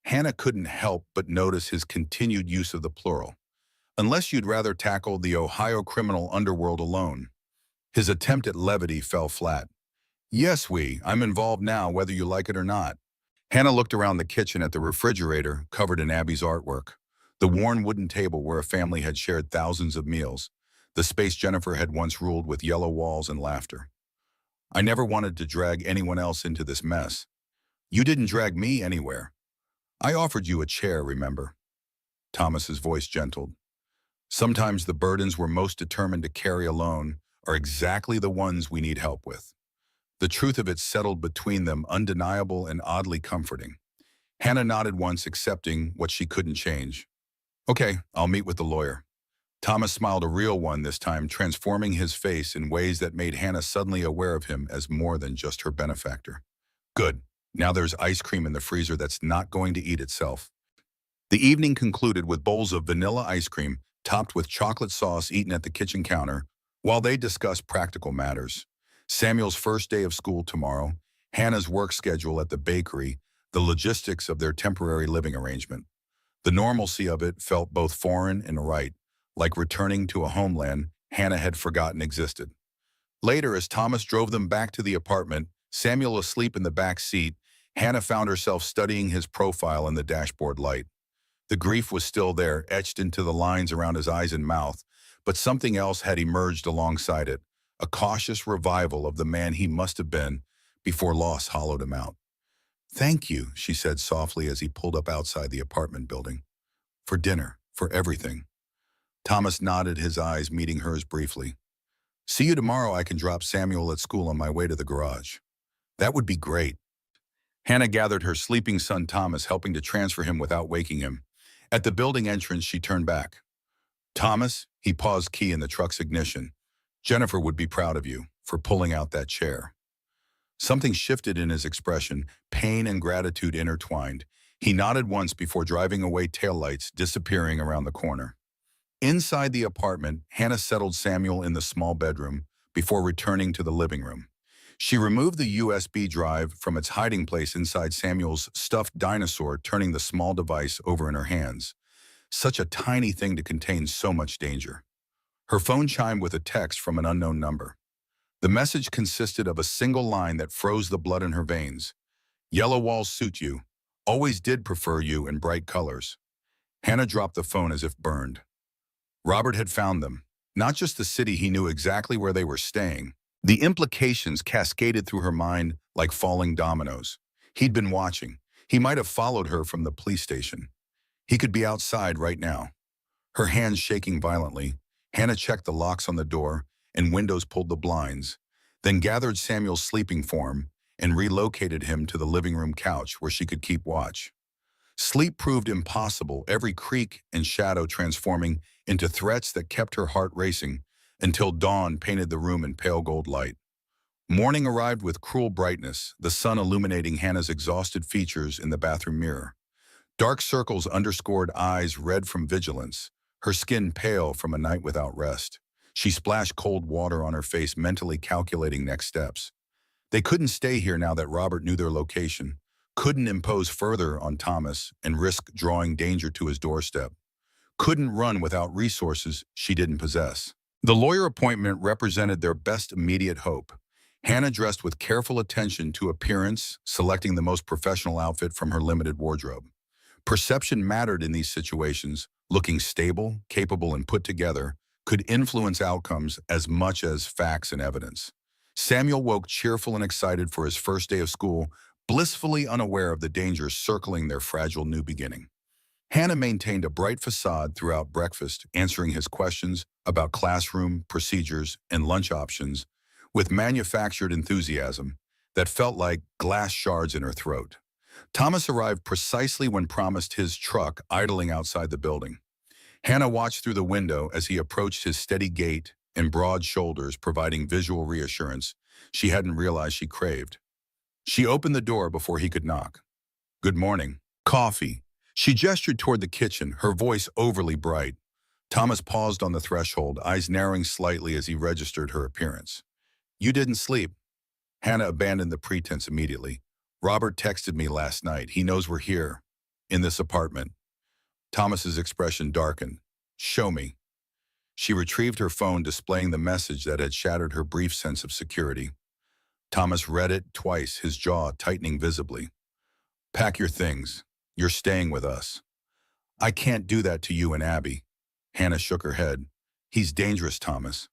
Hannah couldn't help but notice his continued use of the plural. Unless you'd rather tackle the Ohio criminal underworld alone. His attempt at levity fell flat. Yes, I'm involved now, whether you like it or not. Hannah looked around the kitchen at the refrigerator covered in Abby's artwork, the worn wooden table where a family had shared thousands of meals, the space Jennifer had once ruled with yellow walls and laughter. I never wanted to drag anyone else into this mess. You didn't drag me anywhere. I offered you a chair, remember? Thomas's voice gentled. Sometimes the burdens we're most determined to carry alone are exactly the ones we need help with. The truth of it settled between them, undeniable and oddly comforting. Hannah nodded once, accepting what she couldn't change. Okay, I'll meet with the lawyer. Thomas smiled, a real one this time, transforming his face in ways that made Hannah suddenly aware of him as more than just her benefactor. Good. Now there's ice cream in the freezer that's not going to eat itself. The evening concluded with bowls of vanilla ice cream topped with chocolate sauce eaten at the kitchen counter while they discussed practical matters. Samuel's first day of school tomorrow, Hannah's work schedule at the bakery, the logistics of their temporary living arrangement. The normalcy of it felt both foreign and right, like returning to a homeland Hannah had forgotten existed. Later, as Thomas drove them back to the apartment, Samuel asleep in the back seat, Hannah found herself studying his profile in the dashboard light. The grief was still there, etched into the lines around his eyes and mouth, but something else had emerged alongside it, a cautious revival of the man he must have been before loss hollowed him out. Thank you, she said softly as he pulled up outside the apartment building. For dinner, for everything. Thomas nodded, his eyes meeting hers briefly. See you tomorrow. I can drop Samuel at school on my way to the garage. That would be great. Hannah gathered her sleeping son Thomas, helping to transfer him without waking him. At the building entrance, she turned back. Thomas, he paused, key in the truck's ignition. Jennifer would be proud of you for pulling out that chair. Something shifted in his expression, pain and gratitude intertwined. He nodded once before driving away, taillights disappearing around the corner. Inside the apartment, Hannah settled Samuel in the small bedroom before returning to the living room. She removed the USB drive from its hiding place inside Samuel's stuffed dinosaur, turning the small device over in her hands. Such a tiny thing to contain so much danger. Her phone chimed with a text from an unknown number. The message consisted of a single line that froze the blood in her veins. Yellow walls suit you. Always did prefer you in bright colors. Hannah dropped the phone as if burned. Robert had found them. Not just the city, he knew exactly where they were staying. The implications cascaded through her mind like falling dominoes. He'd been watching. He might have followed her from the police station. He could be outside right now. Her hands shaking violently, Hannah checked the locks on the door and windows, pulled the blinds, then gathered Samuel's sleeping form and relocated him to the living room couch where she could keep watch. Sleep proved impossible, every creak and shadow transforming into threats that kept her heart racing until dawn painted the room in pale gold light. Morning arrived with cruel brightness, the sun illuminating Hannah's exhausted features in the bathroom mirror. Dark circles underscored eyes, red from vigilance, her skin pale from a night without rest. She splashed cold water on her face, mentally calculating next steps. They couldn't stay here now that Robert knew their location, couldn't impose further on Thomas and risk drawing danger to his doorstep, couldn't run without resources she didn't possess. The lawyer appointment represented their best immediate hope. Hannah dressed with careful attention to appearance, selecting the most professional outfit from her limited wardrobe. Perception mattered in these situations. Looking stable, capable, and put together could influence outcomes as much as facts and evidence. Samuel woke cheerful and excited for his first day of school, blissfully unaware of the dangers circling their fragile new beginning. Hannah maintained a bright facade throughout breakfast, answering his questions about classroom, procedures, and lunch options with manufactured enthusiasm that felt like glass shards in her throat. Thomas arrived precisely when promised, his truck idling outside the building. Hannah watched through the window as he approached, his steady gait and broad shoulders providing visual reassurance she hadn't realized she craved. She opened the door before he could knock. Good morning. Coffee. She gestured toward the kitchen, her voice overly bright. Thomas paused on the threshold, eyes narrowing slightly as he registered her appearance. You didn't sleep. Hannah abandoned the pretense immediately. Robert texted me last night. He knows we're here, in this apartment. Thomas's expression darkened. Show me. She retrieved her phone, displaying the message that had shattered her brief sense of security. Thomas read it twice, his jaw tightening visibly. Pack your things. You're staying with us. I can't do that to you and Abby. Hannah shook her head. He's dangerous, Thomas.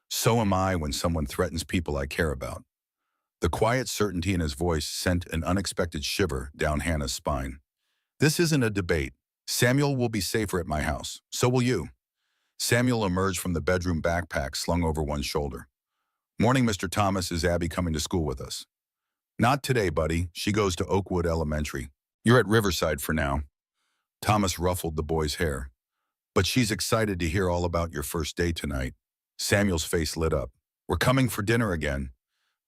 So am I when someone threatens people I care about. The quiet certainty in his voice sent an unexpected shiver down Hannah's spine. This isn't a debate. Samuel will be safer at my house. So will you. Samuel emerged from the bedroom backpack slung over one shoulder. Morning, Mr. Thomas. Is Abby coming to school with us? Not today, buddy. She goes to Oakwood Elementary. You're at Riverside for now. Thomas ruffled the boy's hair. But she's excited to hear all about your first day tonight. Samuel's face lit up. We're coming for dinner again.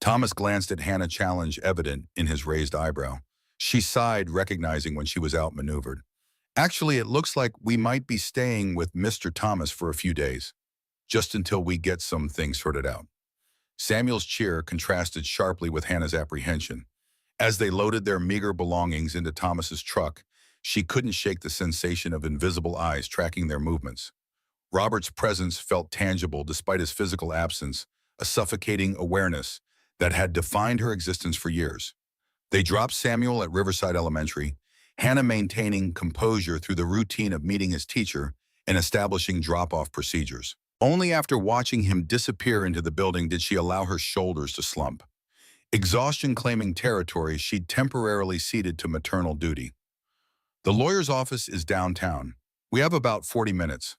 Thomas glanced at Hannah, challenge evident in his raised eyebrow. She sighed, recognizing when she was outmaneuvered. Actually, it looks like we might be staying with Mr. Thomas for a few days, just until we get some things sorted out. Samuel's cheer contrasted sharply with Hannah's apprehension. As they loaded their meager belongings into Thomas's truck, she couldn't shake the sensation of invisible eyes tracking their movements. Robert's presence felt tangible despite his physical absence, a suffocating awareness that had defined her existence for years. They dropped Samuel at Riverside Elementary, Hannah maintaining composure through the routine of meeting his teacher and establishing drop-off procedures. Only after watching him disappear into the building did she allow her shoulders to slump. Exhaustion claiming territory, she'd temporarily ceded to maternal duty. The lawyer's office is downtown. We have about 40 minutes.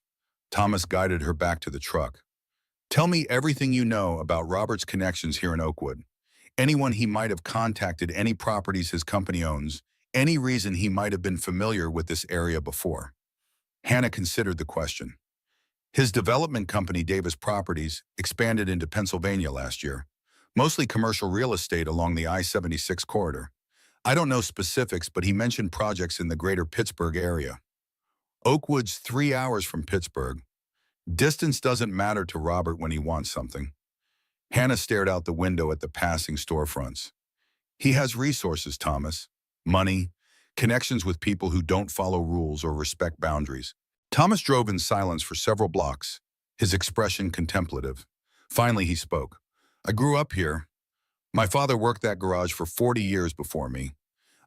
Thomas guided her back to the truck. Tell me everything you know about Robert's connections here in Oakwood. Anyone he might have contacted, any properties his company owns, any reason he might have been familiar with this area before. Hannah considered the question. His development company, Davis Properties, expanded into Pennsylvania last year, mostly commercial real estate along the I-76 corridor. I don't know specifics, but he mentioned projects in the greater Pittsburgh area. Oakwood's 3 hours from Pittsburgh. Distance doesn't matter to Robert when he wants something. Hannah stared out the window at the passing storefronts. He has resources, Thomas. Money, connections with people who don't follow rules or respect boundaries. Thomas drove in silence for several blocks, his expression contemplative. Finally, he spoke. I grew up here. My father worked that garage for 40 years before me.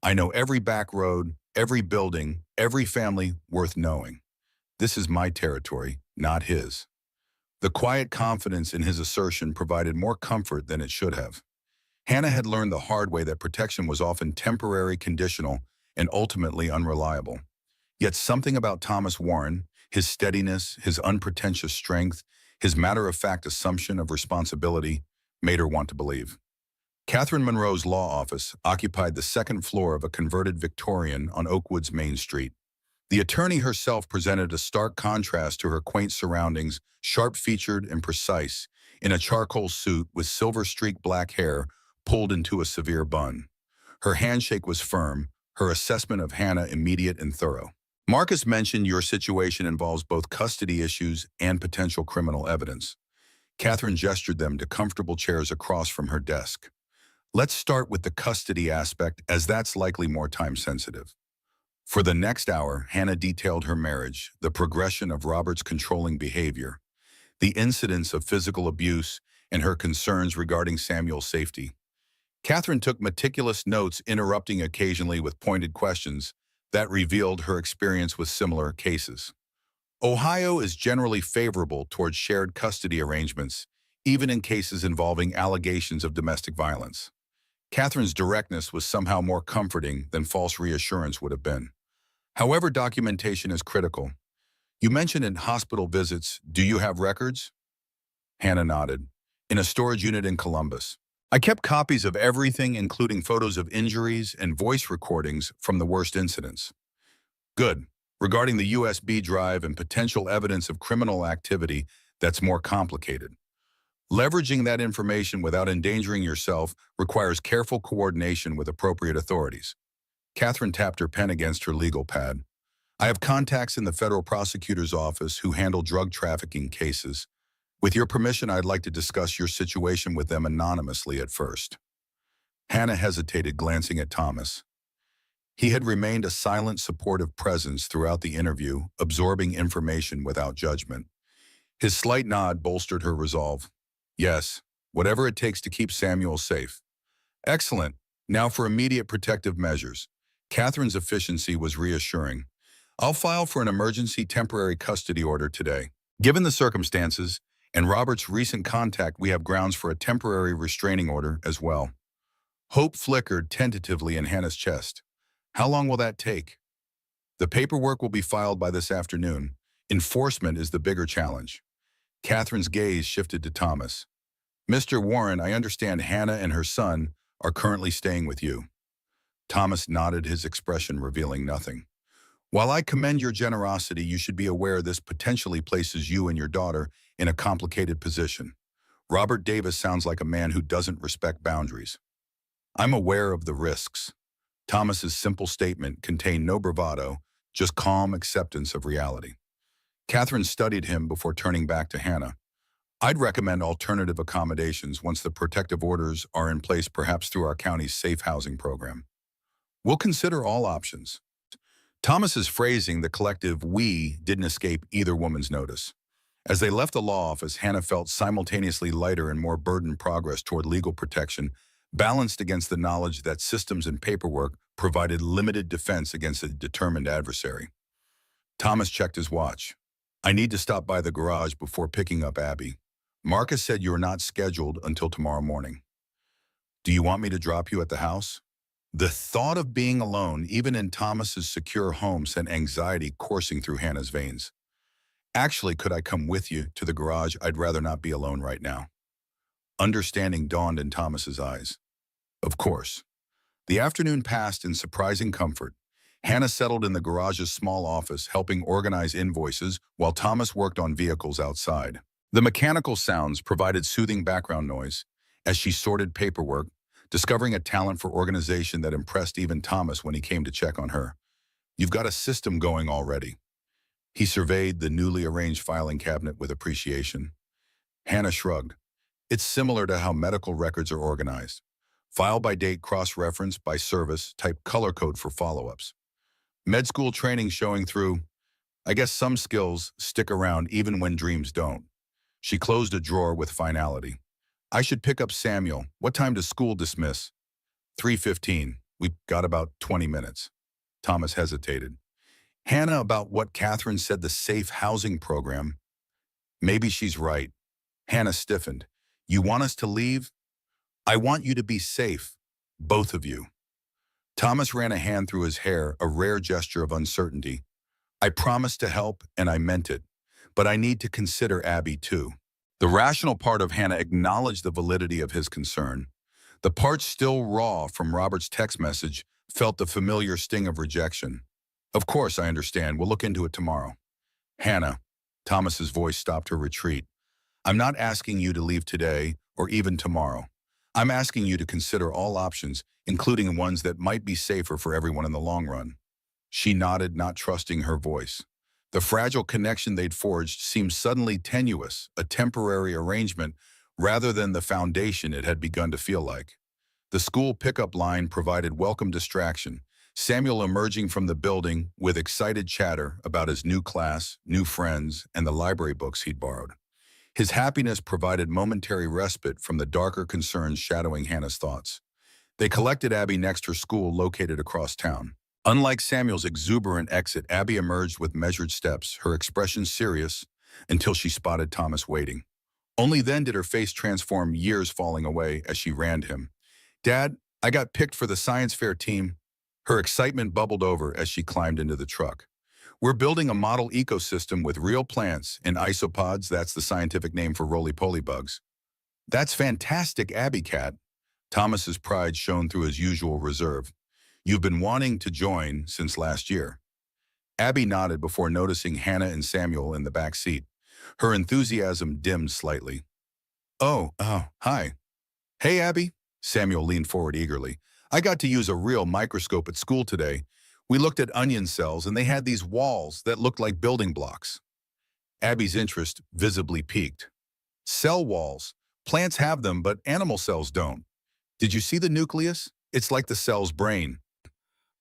I know every back road, every building, every family worth knowing. This is my territory, not his. The quiet confidence in his assertion provided more comfort than it should have. Hannah had learned the hard way that protection was often temporary, conditional, and ultimately unreliable. Yet something about Thomas Warren, his steadiness, his unpretentious strength, his matter-of-fact assumption of responsibility, made her want to believe. Catherine Monroe's law office occupied the second floor of a converted Victorian on Oakwood's Main Street. The attorney herself presented a stark contrast to her quaint surroundings, sharp-featured and precise, in a charcoal suit with silver-streaked black hair pulled into a severe bun. Her handshake was firm, her assessment of Hannah immediate and thorough. Marcus mentioned your situation involves both custody issues and potential criminal evidence. Catherine gestured them to comfortable chairs across from her desk. Let's start with the custody aspect, as that's likely more time-sensitive. For the next hour, Hannah detailed her marriage, the progression of Robert's controlling behavior, the incidents of physical abuse, and her concerns regarding Samuel's safety. Catherine took meticulous notes, interrupting occasionally with pointed questions that revealed her experience with similar cases. Ohio is generally favorable towards shared custody arrangements, even in cases involving allegations of domestic violence. Catherine's directness was somehow more comforting than false reassurance would have been. However, documentation is critical. You mentioned in hospital visits, do you have records? Hannah nodded. In a storage unit in Columbus. I kept copies of everything, including photos of injuries and voice recordings from the worst incidents. Good. Regarding the USB drive and potential evidence of criminal activity, that's more complicated. Leveraging that information without endangering yourself requires careful coordination with appropriate authorities. Catherine tapped her pen against her legal pad. I have contacts in the federal prosecutor's office who handle drug trafficking cases. With your permission, I'd like to discuss your situation with them anonymously at first. Hannah hesitated, glancing at Thomas. He had remained a silent, supportive presence throughout the interview, absorbing information without judgment. His slight nod bolstered her resolve. Yes, whatever it takes to keep Samuel safe. Excellent. Now for immediate protective measures. Catherine's efficiency was reassuring. I'll file for an emergency temporary custody order today. Given the circumstances, and Robert's recent contact, we have grounds for a temporary restraining order as well. Hope flickered tentatively in Hannah's chest. How long will that take? The paperwork will be filed by this afternoon. Enforcement is the bigger challenge. Catherine's gaze shifted to Thomas. Mr. Warren, I understand Hannah and her son are currently staying with you. Thomas nodded, his expression revealing nothing. While I commend your generosity, you should be aware this potentially places you and your daughter in a complicated position. Robert Davis sounds like a man who doesn't respect boundaries. I'm aware of the risks. Thomas's simple statement contained no bravado, just calm acceptance of reality. Catherine studied him before turning back to Hannah. I'd recommend alternative accommodations once the protective orders are in place, perhaps through our county's safe housing program. We'll consider all options. Thomas's phrasing, the collective we, didn't escape either woman's notice. As they left the law office, Hannah felt simultaneously lighter and more burdened. Progress toward legal protection, balanced against the knowledge that systems and paperwork provided limited defense against a determined adversary. Thomas checked his watch. I need to stop by the garage before picking up Abby. Marcus said you are not scheduled until tomorrow morning. Do you want me to drop you at the house? The thought of being alone, even in Thomas's secure home, sent anxiety coursing through Hannah's veins. Actually, could I come with you to the garage? I'd rather not be alone right now. Understanding dawned in Thomas's eyes. Of course. The afternoon passed in surprising comfort. Hannah settled in the garage's small office, helping organize invoices while Thomas worked on vehicles outside. The mechanical sounds provided soothing background noise as she sorted paperwork, discovering a talent for organization that impressed even Thomas when he came to check on her. You've got a system going already. He surveyed the newly arranged filing cabinet with appreciation. Hannah shrugged. It's similar to how medical records are organized. File by date, cross-reference by service, type color code for follow-ups. Med school training showing through. I guess some skills stick around even when dreams don't. She closed a drawer with finality. I should pick up Samuel. What time does school dismiss? 3:15. We've got about 20 minutes. Thomas hesitated. Hannah, about what Catherine said, the safe housing program. Maybe she's right. Hannah stiffened. You want us to leave? I want you to be safe. Both of you. Thomas ran a hand through his hair, a rare gesture of uncertainty. I promised to help, and I meant it. But I need to consider Abby, too. The rational part of Hannah acknowledged the validity of his concern. The part still raw from Robert's text message felt the familiar sting of rejection. Of course, I understand. We'll look into it tomorrow. Hannah, Thomas's voice stopped her retreat. I'm not asking you to leave today or even tomorrow. I'm asking you to consider all options, including ones that might be safer for everyone in the long run. She nodded, not trusting her voice. The fragile connection they'd forged seemed suddenly tenuous, a temporary arrangement rather than the foundation it had begun to feel like. The school pickup line provided welcome distraction, Samuel emerging from the building with excited chatter about his new class, new friends, and the library books he'd borrowed. His happiness provided momentary respite from the darker concerns shadowing Hannah's thoughts. They collected Abby next her school located across town. Unlike Samuel's exuberant exit, Abby emerged with measured steps, her expression serious, until she spotted Thomas waiting. Only then did her face transform, years falling away as she ran to him. Dad, I got picked for the science fair team. Her excitement bubbled over as she climbed into the truck. We're building a model ecosystem with real plants in isopods. That's the scientific name for roly-poly bugs. That's fantastic, Abby Cat. Thomas's pride shone through his usual reserve. You've been wanting to join since last year. Abby nodded before noticing Hannah and Samuel in the back seat. Her enthusiasm dimmed slightly. Oh, hi. Hey, Abby. Samuel leaned forward eagerly. I got to use a real microscope at school today. We looked at onion cells, and they had these walls that looked like building blocks. Abby's interest visibly piqued. Cell walls. Plants have them, but animal cells don't. Did you see the nucleus? It's like the cell's brain.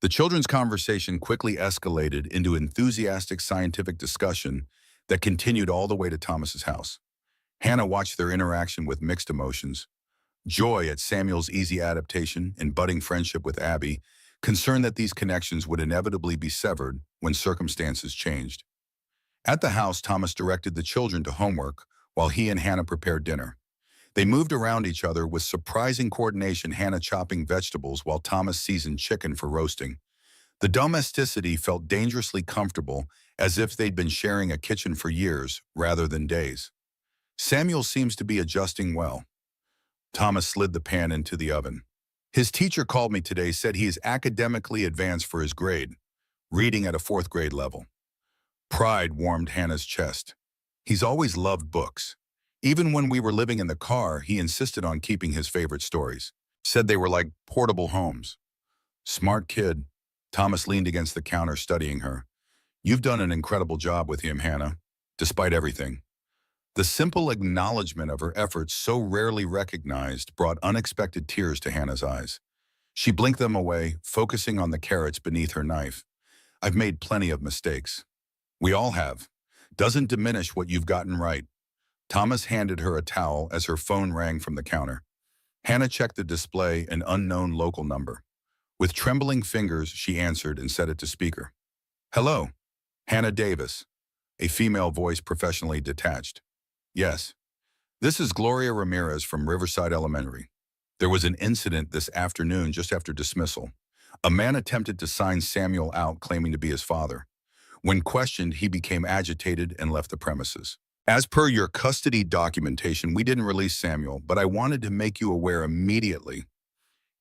The children's conversation quickly escalated into enthusiastic scientific discussion that continued all the way to Thomas's house. Hannah watched their interaction with mixed emotions. Joy at Samuel's easy adaptation and budding friendship with Abby, concern that these connections would inevitably be severed when circumstances changed. At the house, Thomas directed the children to homework while he and Hannah prepared dinner. They moved around each other with surprising coordination, Hannah chopping vegetables while Thomas seasoned chicken for roasting. The domesticity felt dangerously comfortable, as if they'd been sharing a kitchen for years rather than days. Samuel seems to be adjusting well. Thomas slid the pan into the oven. His teacher called me today, said he is academically advanced for his grade, reading at a fourth grade level. Pride warmed Hannah's chest. He's always loved books. Even when we were living in the car, he insisted on keeping his favorite stories. Said they were like portable homes. Smart kid. Thomas leaned against the counter, studying her. You've done an incredible job with him, Hannah, despite everything. The simple acknowledgement of her efforts, so rarely recognized, brought unexpected tears to Hannah's eyes. She blinked them away, focusing on the carrots beneath her knife. I've made plenty of mistakes. We all have. Doesn't diminish what you've gotten right. Thomas handed her a towel as her phone rang from the counter. Hannah checked the display, an unknown local number. With trembling fingers, she answered and set it to speaker. Hello, Hannah Davis, a female voice professionally detached. Yes, this is Gloria Ramirez from Riverside Elementary. There was an incident this afternoon just after dismissal. A man attempted to sign Samuel out, claiming to be his father. When questioned, he became agitated and left the premises. As per your custody documentation, we didn't release Samuel, but I wanted to make you aware immediately.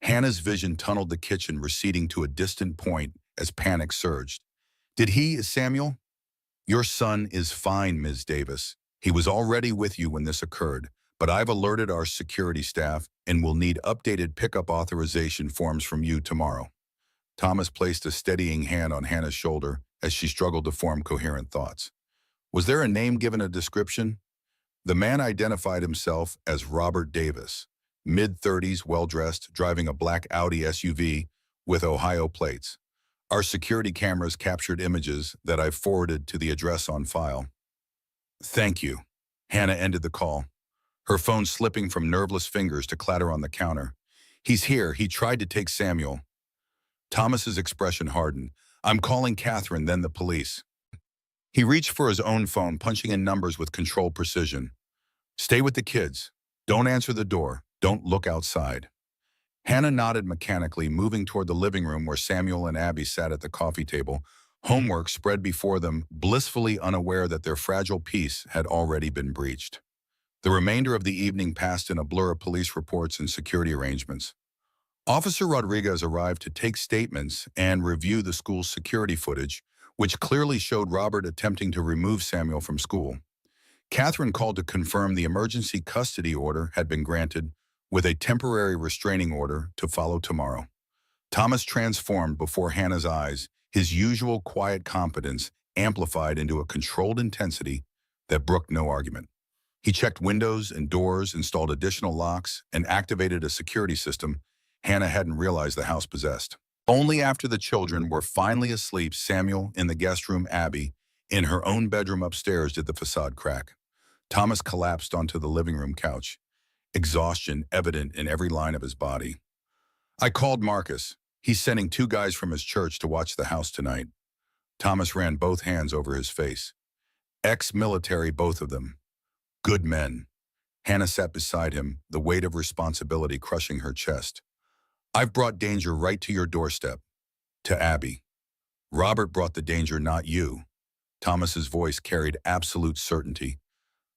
Hannah's vision tunneled the kitchen, receding to a distant point as panic surged. Did he, Samuel? Your son is fine, Ms. Davis. He was already with you when this occurred, but I've alerted our security staff and will need updated pickup authorization forms from you tomorrow. Thomas placed a steadying hand on Hannah's shoulder as she struggled to form coherent thoughts. Was there a name given, a description? The man identified himself as Robert Davis, mid-30s, well-dressed, driving a black Audi SUV with Ohio plates. Our security cameras captured images that I've forwarded to the address on file. Thank you. Hannah ended the call, her phone slipping from nerveless fingers to clatter on the counter. He's here. He tried to take Samuel. Thomas's expression hardened. I'm calling Catherine, then the police. He reached for his own phone, punching in numbers with controlled precision. Stay with the kids. Don't answer the door. Don't look outside. Hannah nodded mechanically, moving toward the living room where Samuel and Abby sat at the coffee table, homework spread before them, blissfully unaware that their fragile peace had already been breached. The remainder of the evening passed in a blur of police reports and security arrangements. Officer Rodriguez arrived to take statements and review the school's security footage, which clearly showed Robert attempting to remove Samuel from school. Catherine called to confirm the emergency custody order had been granted, with a temporary restraining order to follow tomorrow. Thomas transformed before Hannah's eyes, his usual quiet competence amplified into a controlled intensity that brooked no argument. He checked windows and doors, installed additional locks, and activated a security system Hannah hadn't realized the house possessed. Only after the children were finally asleep, Samuel in the guest room, Abby in her own bedroom upstairs, did the facade crack. Thomas collapsed onto the living room couch, exhaustion evident in every line of his body. I called Marcus. He's sending 2 guys from his church to watch the house tonight. Thomas ran both hands over his face. Ex-military, both of them. Good men. Hannah sat beside him, the weight of responsibility crushing her chest. I've brought danger right to your doorstep. To Abby. Robert brought the danger, not you. Thomas's voice carried absolute certainty.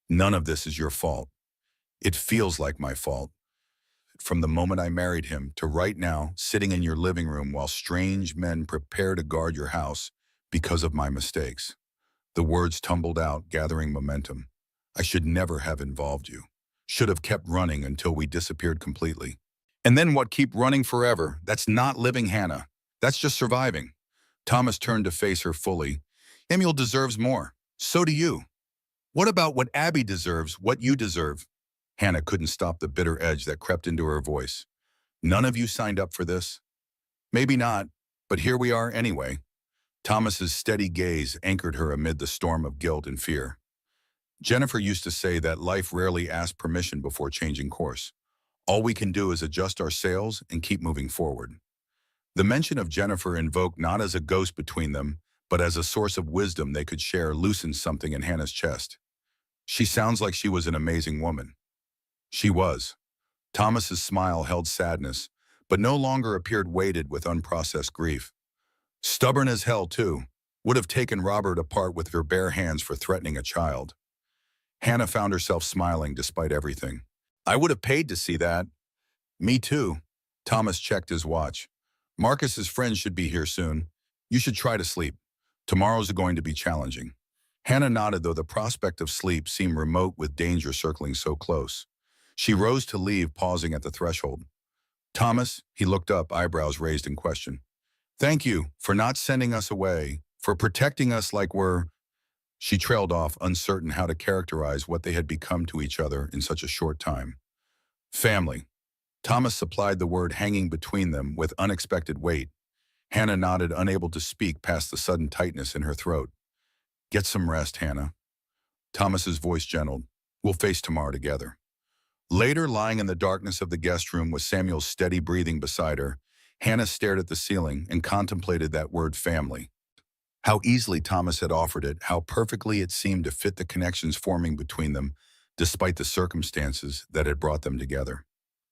None of this is your fault. It feels like my fault. From the moment I married him to right now, sitting in your living room while strange men prepare to guard your house because of my mistakes. The words tumbled out, gathering momentum. I should never have involved you. Should have kept running until we disappeared completely. And then what, keep running forever? That's not living, Hannah. That's just surviving. Thomas turned to face her fully. Samuel deserves more. So do you. What about what Abby deserves, what you deserve? Hannah couldn't stop the bitter edge that crept into her voice. None of you signed up for this? Maybe not, but here we are anyway. Thomas's steady gaze anchored her amid the storm of guilt and fear. Jennifer used to say that life rarely asks permission before changing course. All we can do is adjust our sails and keep moving forward. The mention of Jennifer, invoked not as a ghost between them, but as a source of wisdom they could share, loosened something in Hannah's chest. She sounds like she was an amazing woman. She was. Thomas's smile held sadness, but no longer appeared weighted with unprocessed grief. Stubborn as hell, too. Would have taken Robert apart with her bare hands for threatening a child. Hannah found herself smiling despite everything. I would have paid to see that. Me too. Thomas checked his watch. Marcus's friends should be here soon. You should try to sleep. Tomorrow's going to be challenging. Hannah nodded, though the prospect of sleep seemed remote with danger circling so close. She rose to leave, pausing at the threshold. Thomas, he looked up, eyebrows raised in question. Thank you for not sending us away, for protecting us like we're... She trailed off, uncertain how to characterize what they had become to each other in such a short time. Family. Thomas supplied the word, hanging between them with unexpected weight. Hannah nodded, unable to speak past the sudden tightness in her throat. Get some rest, Hannah. Thomas's voice gentled. We'll face tomorrow together. Later, lying in the darkness of the guest room with Samuel's steady breathing beside her, Hannah stared at the ceiling and contemplated that word, family. How easily Thomas had offered it, how perfectly it seemed to fit the connections forming between them, despite the circumstances that had brought them together.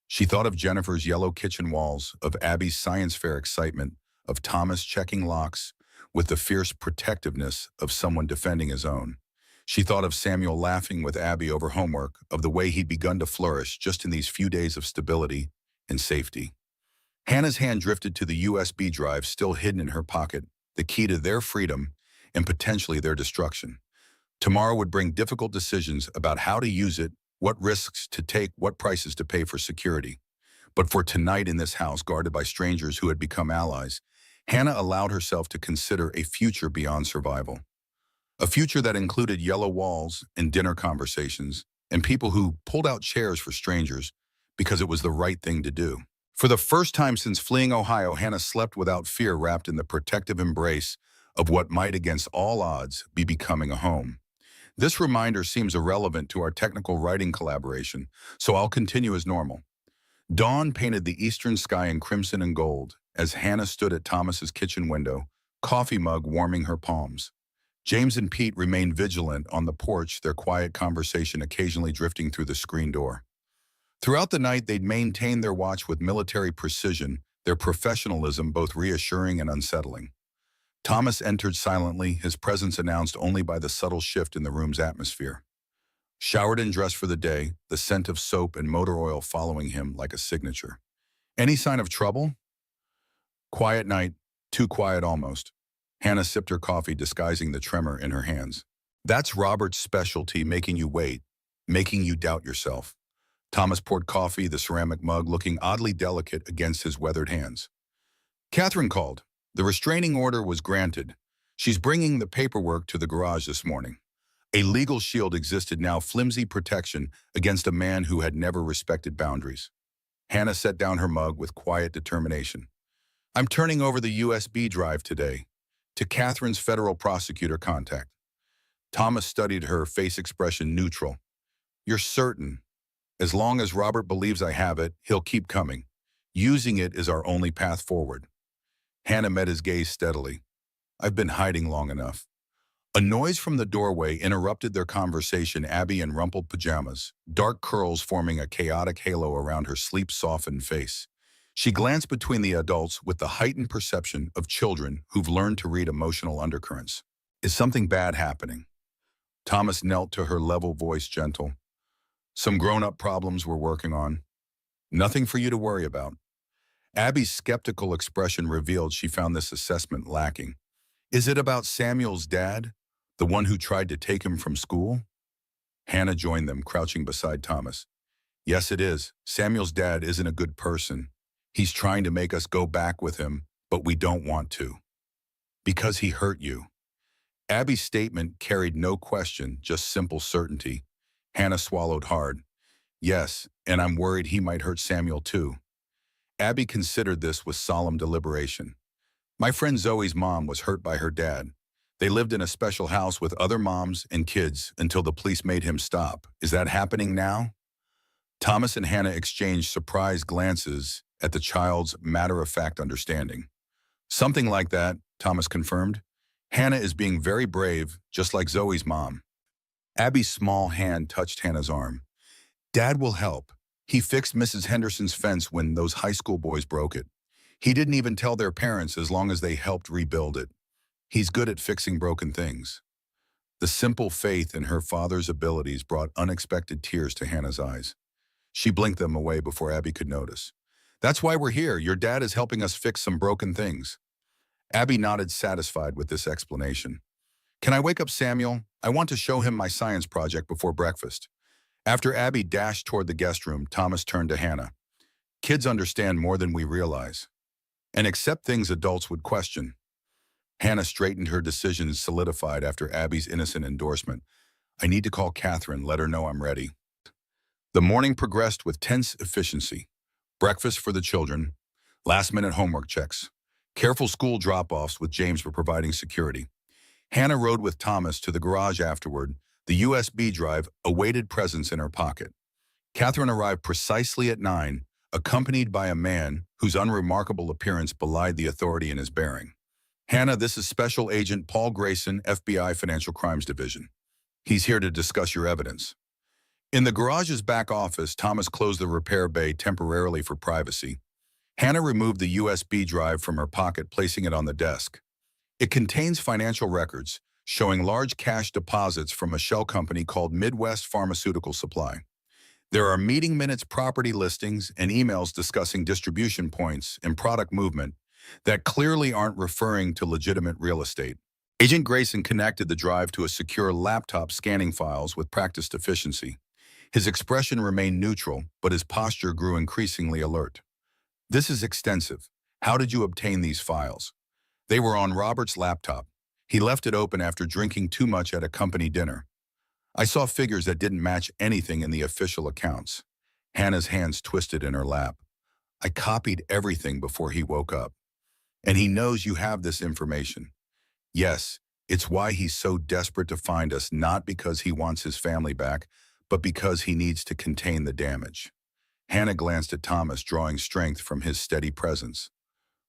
She thought of Jennifer's yellow kitchen walls, of Abby's science fair excitement, of Thomas checking locks with the fierce protectiveness of someone defending his own. She thought of Samuel laughing with Abby over homework, of the way he'd begun to flourish just in these few days of stability and safety. Hannah's hand drifted to the USB drive still hidden in her pocket, the key to their freedom and potentially their destruction. Tomorrow would bring difficult decisions about how to use it, what risks to take, what prices to pay for security. But for tonight in this house guarded by strangers who had become allies, Hannah allowed herself to consider a future beyond survival. A future that included yellow walls and dinner conversations and people who pulled out chairs for strangers because it was the right thing to do. For the first time since fleeing Ohio, Hannah slept without fear, wrapped in the protective embrace of what might, against all odds, be becoming a home. This reminder seems irrelevant to our technical writing collaboration, so I'll continue as normal. Dawn painted the eastern sky in crimson and gold as Hannah stood at Thomas's kitchen window, coffee mug warming her palms. James and Pete remained vigilant on the porch, their quiet conversation occasionally drifting through the screen door. Throughout the night, they'd maintained their watch with military precision, their professionalism both reassuring and unsettling. Thomas entered silently, his presence announced only by the subtle shift in the room's atmosphere. Showered and dressed for the day, the scent of soap and motor oil following him like a signature. Any sign of trouble? Quiet night, too quiet almost. Hannah sipped her coffee, disguising the tremor in her hands. That's Robert's specialty, making you wait, making you doubt yourself. Thomas poured coffee, the ceramic mug looking oddly delicate against his weathered hands. Catherine called. The restraining order was granted. She's bringing the paperwork to the garage this morning. A legal shield existed now, flimsy protection against a man who had never respected boundaries. Hannah set down her mug with quiet determination. I'm turning over the USB drive today to Catherine's federal prosecutor contact. Thomas studied her, face expression neutral. You're certain? As long as Robert believes I have it, he'll keep coming. Using it is our only path forward. Hannah met his gaze steadily. I've been hiding long enough. A noise from the doorway interrupted their conversation. Abby in rumpled pajamas, dark curls forming a chaotic halo around her sleep-softened face. She glanced between the adults with the heightened perception of children who've learned to read emotional undercurrents. Is something bad happening? Thomas knelt to her, level voice gentle. Some grown-up problems we're working on. Nothing for you to worry about. Abby's skeptical expression revealed she found this assessment lacking. Is it about Samuel's dad, the one who tried to take him from school? Hannah joined them, crouching beside Thomas. Yes, it is. Samuel's dad isn't a good person. He's trying to make us go back with him, but we don't want to. Because he hurt you. Abby's statement carried no question, just simple certainty. Hannah swallowed hard. Yes, and I'm worried he might hurt Samuel too. Abby considered this with solemn deliberation. My friend Zoe's mom was hurt by her dad. They lived in a special house with other moms and kids until the police made him stop. Is that happening now? Thomas and Hannah exchanged surprised glances at the child's matter-of-fact understanding. Something like that, Thomas confirmed. Hannah is being very brave, just like Zoe's mom. Abby's small hand touched Hannah's arm. Dad will help. He fixed Mrs. Henderson's fence when those high school boys broke it. He didn't even tell their parents as long as they helped rebuild it. He's good at fixing broken things. The simple faith in her father's abilities brought unexpected tears to Hannah's eyes. She blinked them away before Abby could notice. That's why we're here. Your dad is helping us fix some broken things. Abby nodded, satisfied with this explanation. Can I wake up Samuel? I want to show him my science project before breakfast. After Abby dashed toward the guest room, Thomas turned to Hannah. Kids understand more than we realize, and accept things adults would question. Hannah straightened, her decision solidified after Abby's innocent endorsement. I need to call Catherine, let her know I'm ready. The morning progressed with tense efficiency. Breakfast for the children, last-minute homework checks, careful school drop-offs with James for providing security. Hannah rode with Thomas to the garage afterward. The USB drive awaited presence in her pocket. Catherine arrived precisely at 9, accompanied by a man whose unremarkable appearance belied the authority in his bearing. Hannah, this is Special Agent Paul Grayson, FBI Financial Crimes Division. He's here to discuss your evidence. In the garage's back office, Thomas closed the repair bay temporarily for privacy. Hannah removed the USB drive from her pocket, placing it on the desk. It contains financial records showing large cash deposits from a shell company called Midwest Pharmaceutical Supply. There are meeting minutes, property listings, and emails discussing distribution points and product movement that clearly aren't referring to legitimate real estate. Agent Grayson connected the drive to a secure laptop, scanning files with practiced efficiency. His expression remained neutral, but his posture grew increasingly alert. This is extensive. How did you obtain these files? They were on Robert's laptop. He left it open after drinking too much at a company dinner. I saw figures that didn't match anything in the official accounts. Hannah's hands twisted in her lap. I copied everything before he woke up. And he knows you have this information. Yes, it's why he's so desperate to find us, not because he wants his family back, but because he needs to contain the damage. Hannah glanced at Thomas, drawing strength from his steady presence.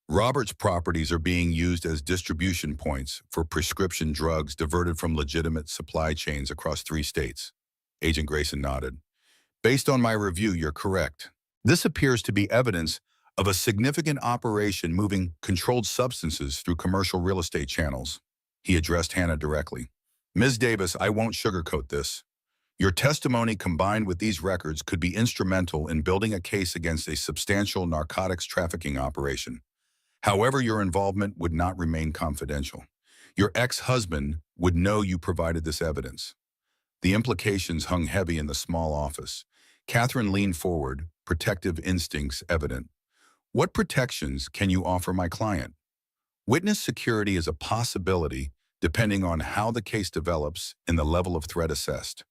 Robert's properties are being used as distribution points for prescription drugs diverted from legitimate supply chains across 3 states. Agent Grayson nodded. Based on my review, you're correct. This appears to be evidence of a significant operation moving controlled substances through commercial real estate channels. He addressed Hannah directly. Ms. Davis, I won't sugarcoat this. Your testimony combined with these records could be instrumental in building a case against a substantial narcotics trafficking operation. However, your involvement would not remain confidential. Your ex-husband would know you provided this evidence. The implications hung heavy in the small office. Catherine leaned forward, protective instincts evident. What protections can you offer my client? Witness security is a possibility depending on how the case develops and the level of threat assessed.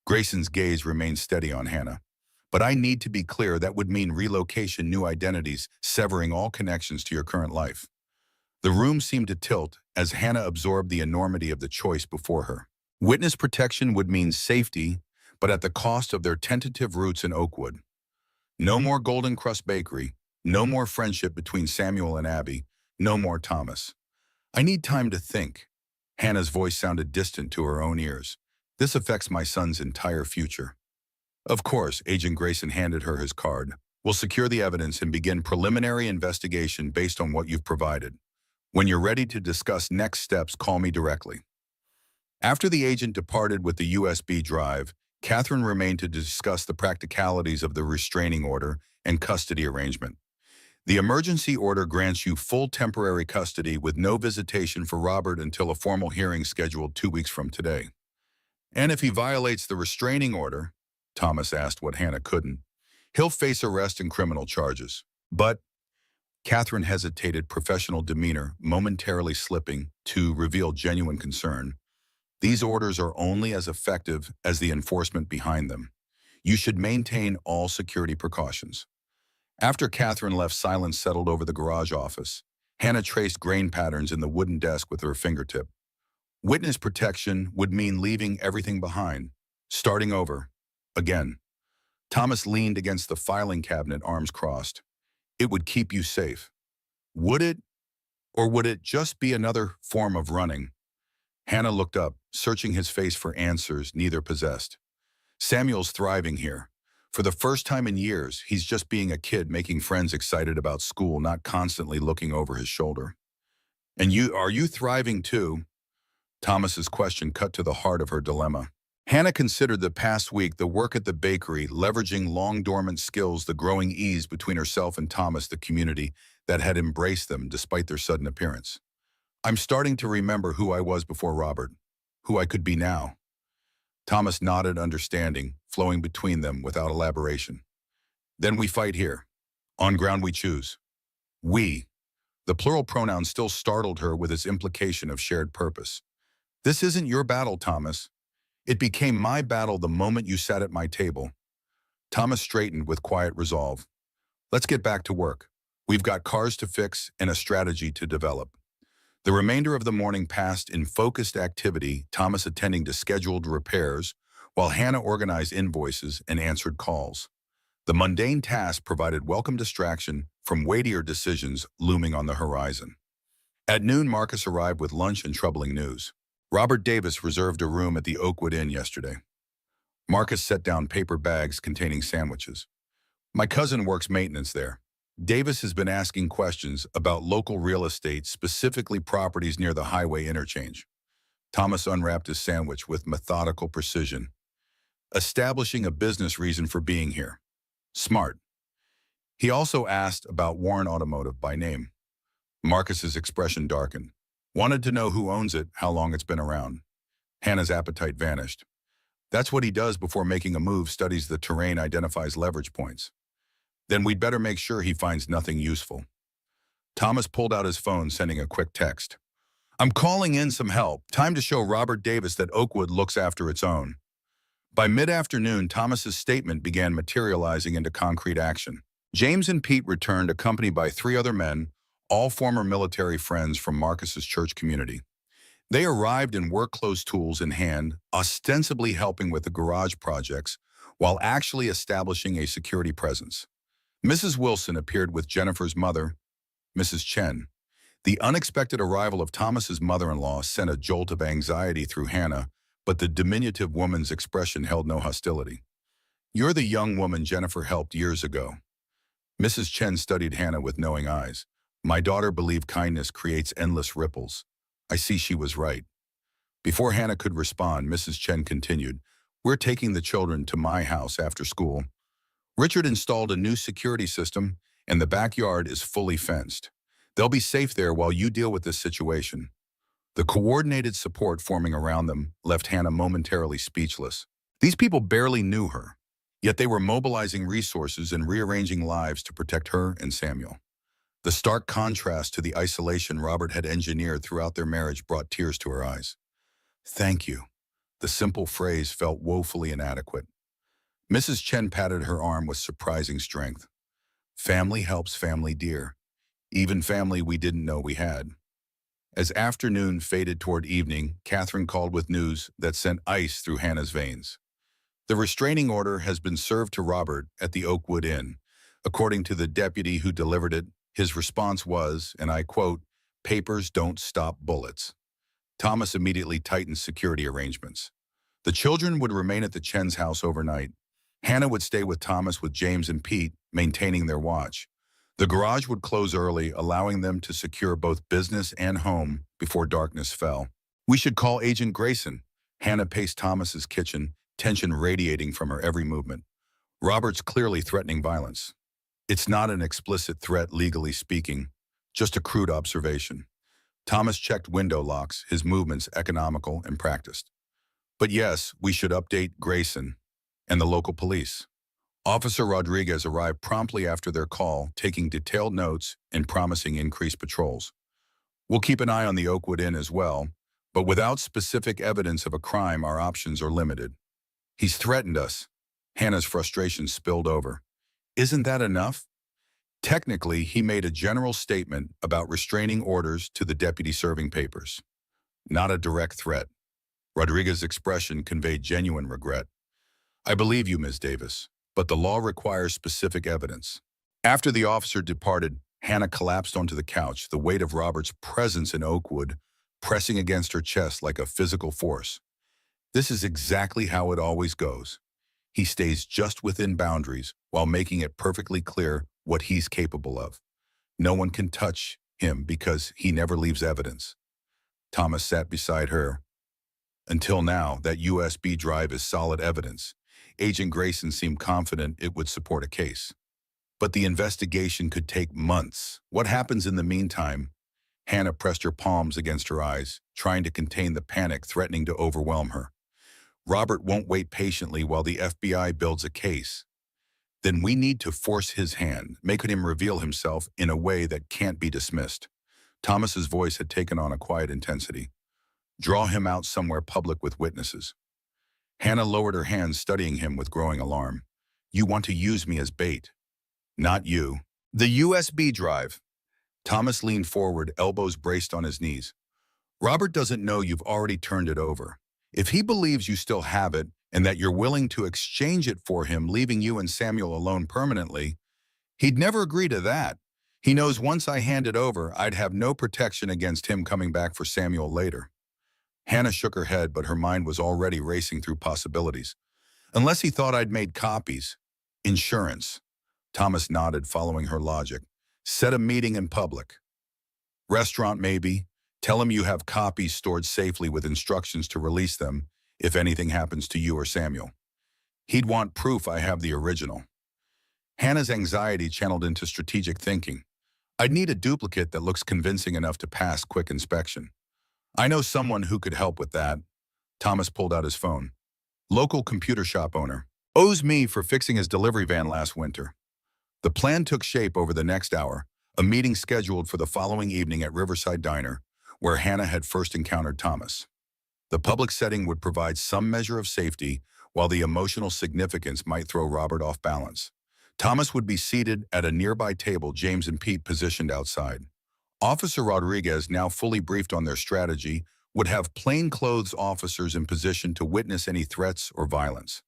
Grayson's gaze remained steady on Hannah. But I need to be clear, that would mean relocation, new identities, severing all connections to your current life. The room seemed to tilt as Hannah absorbed the enormity of the choice before her. Witness protection would mean safety, but at the cost of their tentative roots in Oakwood. No more Golden Crust Bakery, no more friendship between Samuel and Abby, no more Thomas. I need time to think. Hannah's voice sounded distant to her own ears. This affects my son's entire future. Of course, Agent Grayson handed her his card. We'll secure the evidence and begin preliminary investigation based on what you've provided. When you're ready to discuss next steps, call me directly. After the agent departed with the USB drive, Catherine remained to discuss the practicalities of the restraining order and custody arrangement. The emergency order grants you full temporary custody with no visitation for Robert until a formal hearing scheduled 2 weeks from today. And if he violates the restraining order, Thomas asked what Hannah couldn't, he'll face arrest and criminal charges. But Catherine hesitated, professional demeanor momentarily slipping to reveal genuine concern. These orders are only as effective as the enforcement behind them. You should maintain all security precautions. After Catherine left, silence settled over the garage office. Hannah traced grain patterns in the wooden desk with her fingertip. Witness protection would mean leaving everything behind, starting over, again. Thomas leaned against the filing cabinet, arms crossed. It would keep you safe. Would it? Or would it just be another form of running? Hannah looked up, searching his face for answers neither possessed. Samuel's thriving here. For the first time in years, he's just being a kid making friends excited about school, not constantly looking over his shoulder. And are you thriving too? Thomas's question cut to the heart of her dilemma. Hannah considered the past week the work at the bakery, leveraging long-dormant skills, the growing ease between herself and Thomas, the community that had embraced them despite their sudden appearance. I'm starting to remember who I was before Robert, who I could be now. Thomas nodded, understanding, flowing between them without elaboration. Then we fight here, on ground we choose. We. The plural pronoun still startled her with its implication of shared purpose. This isn't your battle, Thomas. It became my battle the moment you sat at my table. Thomas straightened with quiet resolve. Let's get back to work. We've got cars to fix and a strategy to develop. The remainder of the morning passed in focused activity, Thomas attending to scheduled repairs, while Hannah organized invoices and answered calls. The mundane task provided welcome distraction from weightier decisions looming on the horizon. At noon, Marcus arrived with lunch and troubling news. Robert Davis reserved a room at the Oakwood Inn yesterday. Marcus set down paper bags containing sandwiches. My cousin works maintenance there. Davis has been asking questions about local real estate, specifically properties near the highway interchange. Thomas unwrapped his sandwich with methodical precision, establishing a business reason for being here. Smart. He also asked about Warren Automotive by name. Marcus's expression darkened. Wanted to know who owns it, how long it's been around. Hannah's appetite vanished. That's what he does before making a move, studies the terrain, identifies leverage points. Then we'd better make sure he finds nothing useful. Thomas pulled out his phone, sending a quick text. I'm calling in some help. Time to show Robert Davis that Oakwood looks after its own. By mid-afternoon, Thomas's statement began materializing into concrete action. James and Pete returned, accompanied by 3 other men, all former military friends from Marcus's church community. They arrived in work clothes, tools in hand, ostensibly helping with the garage projects, while actually establishing a security presence. Mrs. Wilson appeared with Jennifer's mother, Mrs. Chen. The unexpected arrival of Thomas's mother-in-law sent a jolt of anxiety through Hannah, but the diminutive woman's expression held no hostility. You're the young woman Jennifer helped years ago. Mrs. Chen studied Hannah with knowing eyes. My daughter believed kindness creates endless ripples. I see she was right. Before Hannah could respond, Mrs. Chen continued, We're taking the children to my house after school. Richard installed a new security system, and the backyard is fully fenced. They'll be safe there while you deal with this situation. The coordinated support forming around them left Hannah momentarily speechless. These people barely knew her, yet they were mobilizing resources and rearranging lives to protect her and Samuel. The stark contrast to the isolation Robert had engineered throughout their marriage brought tears to her eyes. Thank you. The simple phrase felt woefully inadequate. Mrs. Chen patted her arm with surprising strength. Family helps family dear, even family we didn't know we had. As afternoon faded toward evening, Catherine called with news that sent ice through Hannah's veins. The restraining order has been served to Robert at the Oakwood Inn. According to the deputy who delivered it, his response was, and I quote, papers don't stop bullets. Thomas immediately tightened security arrangements. The children would remain at the Chen's house overnight. Hannah would stay with Thomas with James and Pete, maintaining their watch. The garage would close early, allowing them to secure both business and home before darkness fell. We should call Agent Grayson. Hannah paced Thomas's kitchen, tension radiating from her every movement. Robert's clearly threatening violence. It's not an explicit threat, legally speaking, just a crude observation. Thomas checked window locks, his movements economical and practiced. But yes, we should update Grayson and the local police. Officer Rodriguez arrived promptly after their call, taking detailed notes and promising increased patrols. We'll keep an eye on the Oakwood Inn as well, but without specific evidence of a crime, our options are limited. He's threatened us. Hannah's frustration spilled over. Isn't that enough? Technically, he made a general statement about restraining orders to the deputy serving papers. Not a direct threat. Rodriguez's expression conveyed genuine regret. I believe you, Ms. Davis, but the law requires specific evidence. After the officer departed, Hannah collapsed onto the couch, the weight of Robert's presence in Oakwood pressing against her chest like a physical force. This is exactly how it always goes. He stays just within boundaries while making it perfectly clear what he's capable of. No one can touch him because he never leaves evidence. Thomas sat beside her. Until now, that USB drive is solid evidence. Agent Grayson seemed confident it would support a case. But the investigation could take months. What happens in the meantime? Hannah pressed her palms against her eyes, trying to contain the panic threatening to overwhelm her. Robert won't wait patiently while the FBI builds a case. Then we need to force his hand, making him reveal himself in a way that can't be dismissed. Thomas's voice had taken on a quiet intensity. Draw him out somewhere public with witnesses. Hannah lowered her hands, studying him with growing alarm. You want to use me as bait. Not you. The USB drive. Thomas leaned forward, elbows braced on his knees. Robert doesn't know you've already turned it over. If he believes you still have it and that you're willing to exchange it for him, leaving you and Samuel alone permanently, he'd never agree to that. He knows once I hand it over, I'd have no protection against him coming back for Samuel later. Hannah shook her head, but her mind was already racing through possibilities. Unless he thought I'd made copies. Insurance. Thomas nodded, following her logic. Set a meeting in public. Restaurant, maybe. Tell him you have copies stored safely with instructions to release them if anything happens to you or Samuel. He'd want proof I have the original. Hannah's anxiety channeled into strategic thinking. I'd need a duplicate that looks convincing enough to pass quick inspection. I know someone who could help with that. Thomas pulled out his phone. Local computer shop owner. Owes me for fixing his delivery van last winter. The plan took shape over the next hour, a meeting scheduled for the following evening at Riverside Diner, where Hannah had first encountered Thomas. The public setting would provide some measure of safety, while the emotional significance might throw Robert off balance. Thomas would be seated at a nearby table, James and Pete positioned outside. Officer Rodriguez, now fully briefed on their strategy, would have plainclothes officers in position to witness any threats or violence.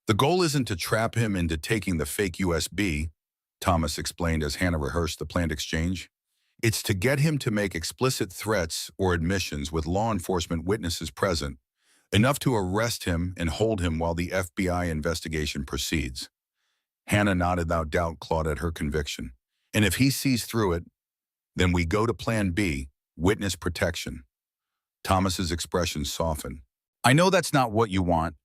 The goal isn't to trap him into taking the fake USB, Thomas explained as Hannah rehearsed the planned exchange. It's to get him to make explicit threats or admissions with law enforcement witnesses present, enough to arrest him and hold him while the FBI investigation proceeds. Hannah nodded, without doubt clawed at her conviction. And if he sees through it, then we go to Plan B, witness protection. Thomas's expression softened. I know that's not what you want,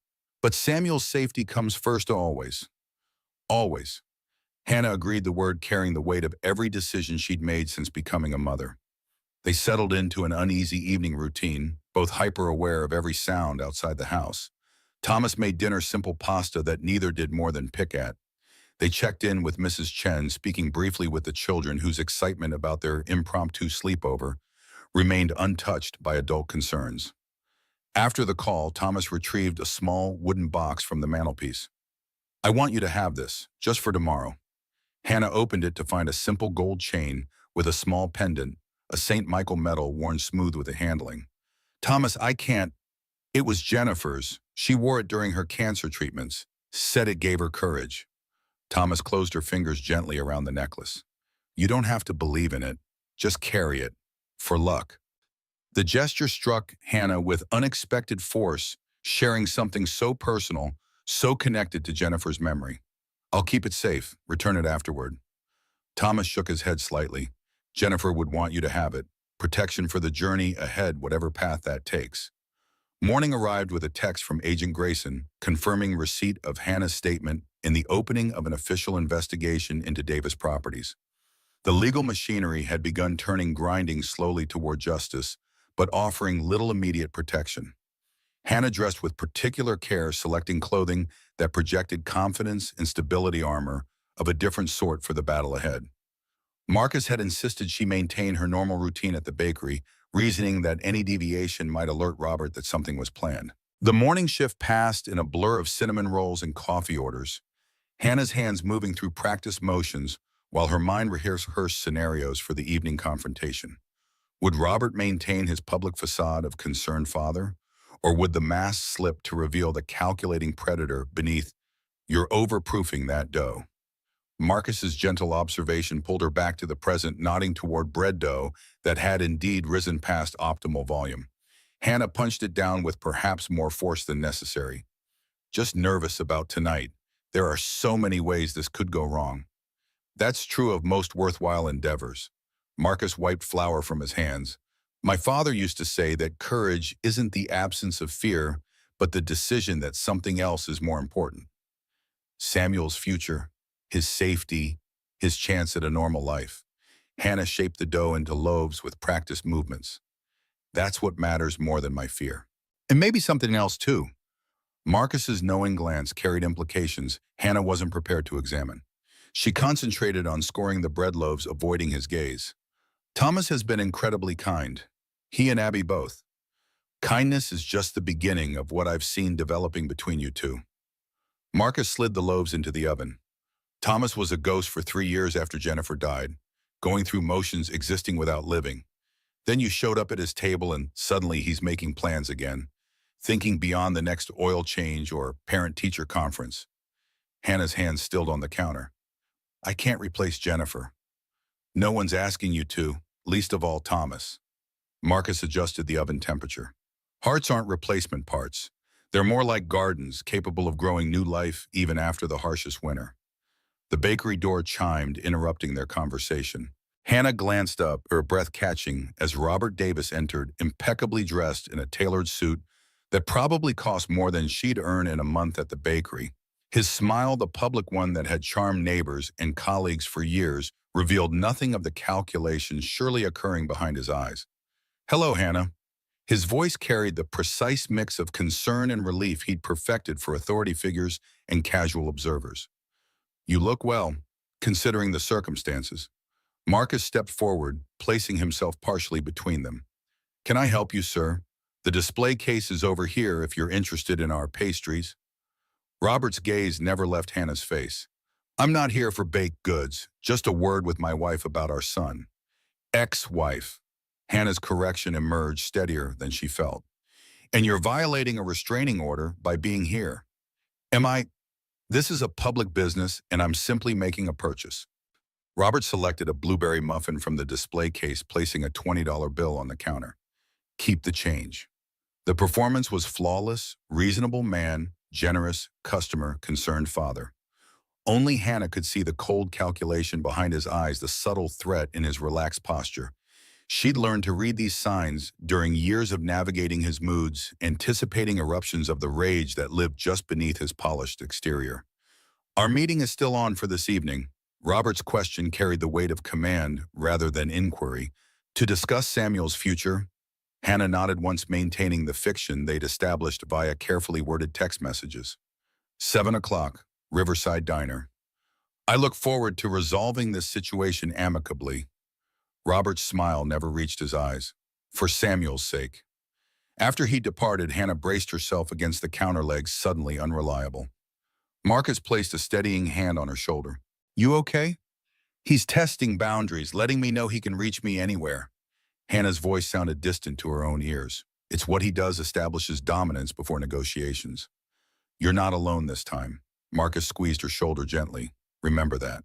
but Samuel's safety comes first always. Always. Hannah agreed, the word carrying the weight of every decision she'd made since becoming a mother. They settled into an uneasy evening routine, both hyper-aware of every sound outside the house. Thomas made dinner simple pasta that neither did more than pick at. They checked in with Mrs. Chen, speaking briefly with the children whose excitement about their impromptu sleepover remained untouched by adult concerns. After the call, Thomas retrieved a small wooden box from the mantelpiece. I want you to have this, just for tomorrow. Hannah opened it to find a simple gold chain with a small pendant, a St. Michael medal worn smooth with the handling. Thomas, I can't. It was Jennifer's. She wore it during her cancer treatments. Said it gave her courage. Thomas closed her fingers gently around the necklace. You don't have to believe in it. Just carry it. For luck. The gesture struck Hannah with unexpected force, sharing something so personal, so connected to Jennifer's memory. I'll keep it safe. Return it afterward. Thomas shook his head slightly. Jennifer would want you to have it. Protection for the journey ahead, whatever path that takes. Morning arrived with a text from Agent Grayson confirming receipt of Hannah's statement in the opening of an official investigation into Davis Properties. The legal machinery had begun grinding slowly toward justice, but offering little immediate protection. Hannah dressed with particular care, selecting clothing that projected confidence and stability, armor of a different sort for the battle ahead. Marcus had insisted she maintain her normal routine at the bakery, reasoning that any deviation might alert Robert that something was planned. The morning shift passed in a blur of cinnamon rolls and coffee orders, Hannah's hands moving through practice motions while her mind rehearsed scenarios for the evening confrontation. Would Robert maintain his public facade of concerned father? Or would the mask slip to reveal the calculating predator beneath? You're overproofing that dough. Marcus's gentle observation pulled her back to the present, nodding toward bread dough that had indeed risen past optimal volume. Hannah punched it down with perhaps more force than necessary. just nervous about tonight. There are so many ways this could go wrong. That's true of most worthwhile endeavors. Marcus wiped flour from his hands. My father used to say that courage isn't the absence of fear, but the decision that something else is more important. Samuel's future, his safety, his chance at a normal life. Hannah shaped the dough into loaves with practiced movements. That's what matters more than my fear. And maybe something else too. Marcus's knowing glance carried implications Hannah wasn't prepared to examine. She concentrated on scoring the bread loaves, avoiding his gaze. Thomas has been incredibly kind. He and Abby both. Kindness is just the beginning of what I've seen developing between you two. Marcus slid the loaves into the oven. Thomas was a ghost for 3 years after Jennifer died, going through motions existing without living. Then you showed up at his table and suddenly he's making plans again, thinking beyond the next oil change or parent-teacher conference. Hannah's hands stilled on the counter. I can't replace Jennifer. No one's asking you to, least of all Thomas. Marcus adjusted the oven temperature. Hearts aren't replacement parts. They're more like gardens, capable of growing new life even after the harshest winter. The bakery door chimed, interrupting their conversation. Hannah glanced up, her breath catching, as Robert Davis entered, impeccably dressed in a tailored suit that probably cost more than she'd earn in a month at the bakery. His smile, the public one that had charmed neighbors and colleagues for years, revealed nothing of the calculations surely occurring behind his eyes. Hello, Hannah. His voice carried the precise mix of concern and relief he'd perfected for authority figures and casual observers. You look well, considering the circumstances. Marcus stepped forward, placing himself partially between them. Can I help you, sir? The display case is over here if you're interested in our pastries. Robert's gaze never left Hannah's face. I'm not here for baked goods, just a word with my wife about our son. Ex-wife. Hannah's correction emerged steadier than she felt. And you're violating a restraining order by being here. Am I? This is a public business and I'm simply making a purchase. Robert selected a blueberry muffin from the display case, placing a $20 bill on the counter. Keep the change. The performance was flawless, reasonable man, generous, customer, concerned father. Only Hannah could see the cold calculation behind his eyes, the subtle threat in his relaxed posture. She'd learned to read these signs during years of navigating his moods, anticipating eruptions of the rage that lived just beneath his polished exterior. Our meeting is still on for this evening. Robert's question carried the weight of command rather than inquiry. To discuss Samuel's future, Hannah nodded, once maintaining the fiction they'd established via carefully worded text messages. 7 o'clock, Riverside Diner. I look forward to resolving this situation amicably. Robert's smile never reached his eyes. For Samuel's sake. After he departed, Hannah braced herself against the counter, legs suddenly unreliable. Marcus placed a steadying hand on her shoulder. You okay? He's testing boundaries, letting me know he can reach me anywhere. Hannah's voice sounded distant to her own ears. It's what he does, establishes dominance before negotiations. You're not alone this time. Marcus squeezed her shoulder gently. Remember that.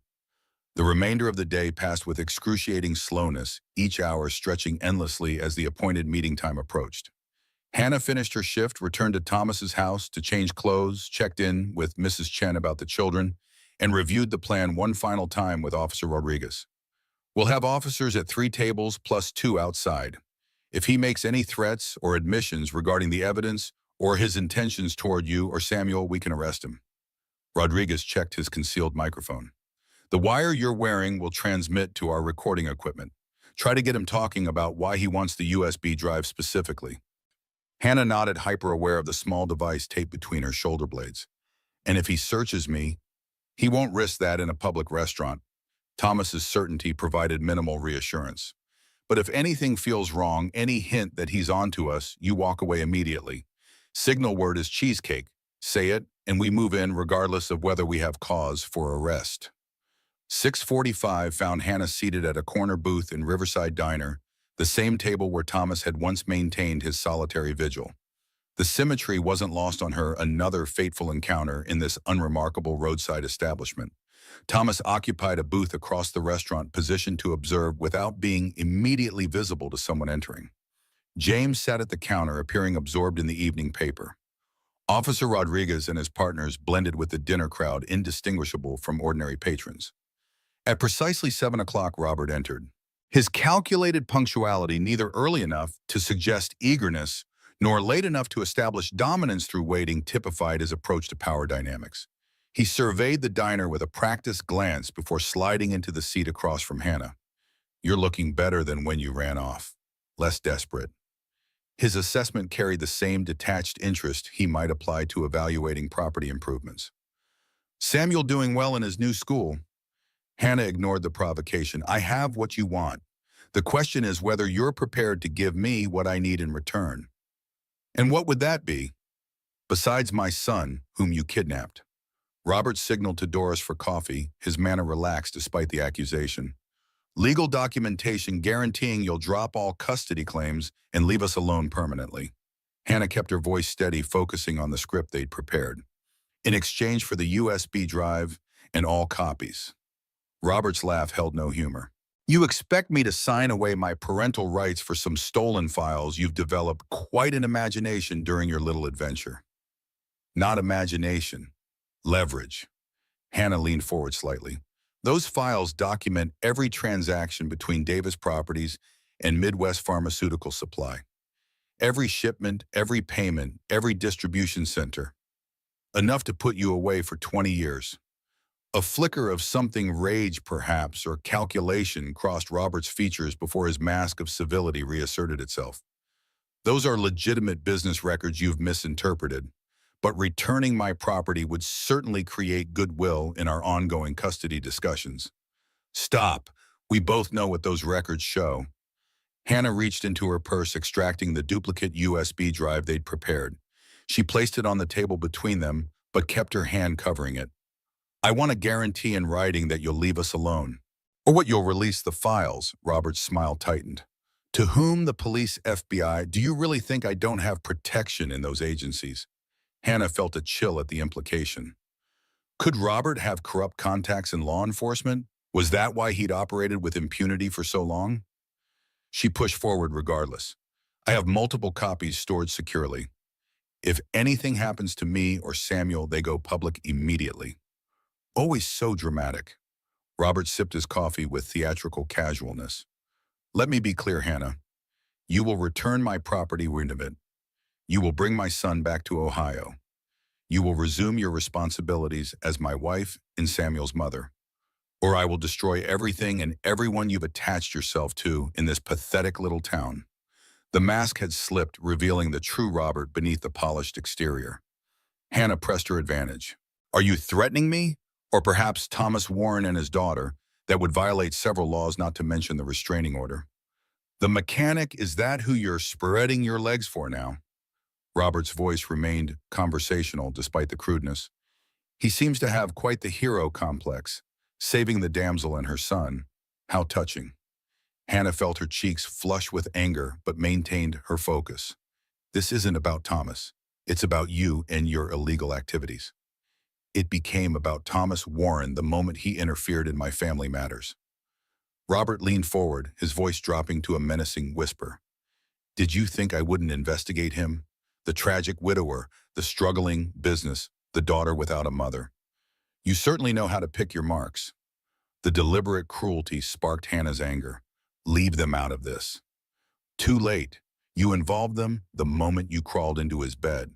The remainder of the day passed with excruciating slowness, each hour stretching endlessly as the appointed meeting time approached. Hannah finished her shift, returned to Thomas's house to change clothes, checked in with Mrs. Chen about the children, and reviewed the plan one final time with Officer Rodriguez. We'll have officers at 3 tables plus 2 outside. If he makes any threats or admissions regarding the evidence or his intentions toward you or Samuel, we can arrest him. Rodriguez checked his concealed microphone. The wire you're wearing will transmit to our recording equipment. Try to get him talking about why he wants the USB drive specifically. Hannah nodded, hyper-aware of the small device taped between her shoulder blades. And if he searches me, he won't risk that in a public restaurant. Thomas's certainty provided minimal reassurance. But if anything feels wrong, any hint that he's onto us, you walk away immediately. Signal word is cheesecake. Say it, and we move in regardless of whether we have cause for arrest. 6:45 found Hannah seated at a corner booth in Riverside Diner, the same table where Thomas had once maintained his solitary vigil. The symmetry wasn't lost on her, another fateful encounter in this unremarkable roadside establishment. Thomas occupied a booth across the restaurant, positioned to observe without being immediately visible to someone entering. James sat at the counter, appearing absorbed in the evening paper. Officer Rodriguez and his partners blended with the dinner crowd, indistinguishable from ordinary patrons. At precisely 7 o'clock, Robert entered. His calculated punctuality, neither early enough to suggest eagerness nor late enough to establish dominance through waiting, typified his approach to power dynamics. He surveyed the diner with a practiced glance before sliding into the seat across from Hannah. "You're looking better than when you ran off. Less desperate." His assessment carried the same detached interest he might apply to evaluating property improvements. "Samuel doing well in his new school?" Hannah ignored the provocation. "I have what you want. The question is whether you're prepared to give me what I need in return." "And what would that be?" "Besides my son, whom you kidnapped." Robert signaled to Doris for coffee, his manner relaxed despite the accusation. "Legal documentation guaranteeing you'll drop all custody claims and leave us alone permanently." Hannah kept her voice steady, focusing on the script they'd prepared. "In exchange for the USB drive and all copies." Robert's laugh held no humor. "You expect me to sign away my parental rights for some stolen files you've developed quite an imagination during your little adventure." "Not imagination. Leverage." Hannah leaned forward slightly. "Those files document every transaction between Davis Properties and Midwest Pharmaceutical Supply. Every shipment, every payment, every distribution center. Enough to put you away for 20 years. A flicker of something rage, perhaps, or calculation crossed Robert's features before his mask of civility reasserted itself. "Those are legitimate business records you've misinterpreted, but returning my property would certainly create goodwill in our ongoing custody discussions." "Stop. We both know what those records show." Hannah reached into her purse, extracting the duplicate USB drive they'd prepared. She placed it on the table between them, but kept her hand covering it. "I want a guarantee in writing that you'll leave us alone. Or what you'll release the files." Robert's smile tightened. "To whom? The police, FBI? Do you really think I don't have protection in those agencies?" Hannah felt a chill at the implication. Could Robert have corrupt contacts in law enforcement? Was that why he'd operated with impunity for so long? She pushed forward regardless. "I have multiple copies stored securely. If anything happens to me or Samuel, they go public immediately." Always so dramatic. Robert sipped his coffee with theatrical casualness. "Let me be clear, Hannah. You will return my property wind of it. You will bring my son back to Ohio. You will resume your responsibilities as my wife and Samuel's mother. Or I will destroy everything and everyone you've attached yourself to in this pathetic little town." The mask had slipped, revealing the true Robert beneath the polished exterior. Hannah pressed her advantage. "Are you threatening me? Or perhaps Thomas Warren and his daughter? That would violate several laws, not to mention the restraining order." "The mechanic, is that who you're spreading your legs for now?" Robert's voice remained conversational despite the crudeness. "He seems to have quite the hero complex, saving the damsel and her son. How touching." Hannah felt her cheeks flush with anger, but maintained her focus. "This isn't about Thomas. It's about you and your illegal activities." "It became about Thomas Warren the moment he interfered in my family matters." Robert leaned forward, his voice dropping to a menacing whisper. "Did you think I wouldn't investigate him? The tragic widower, the struggling business, the daughter without a mother. You certainly know how to pick your marks." The deliberate cruelty sparked Hannah's anger. "Leave them out of this." "Too late. You involved them the moment you crawled into his bed."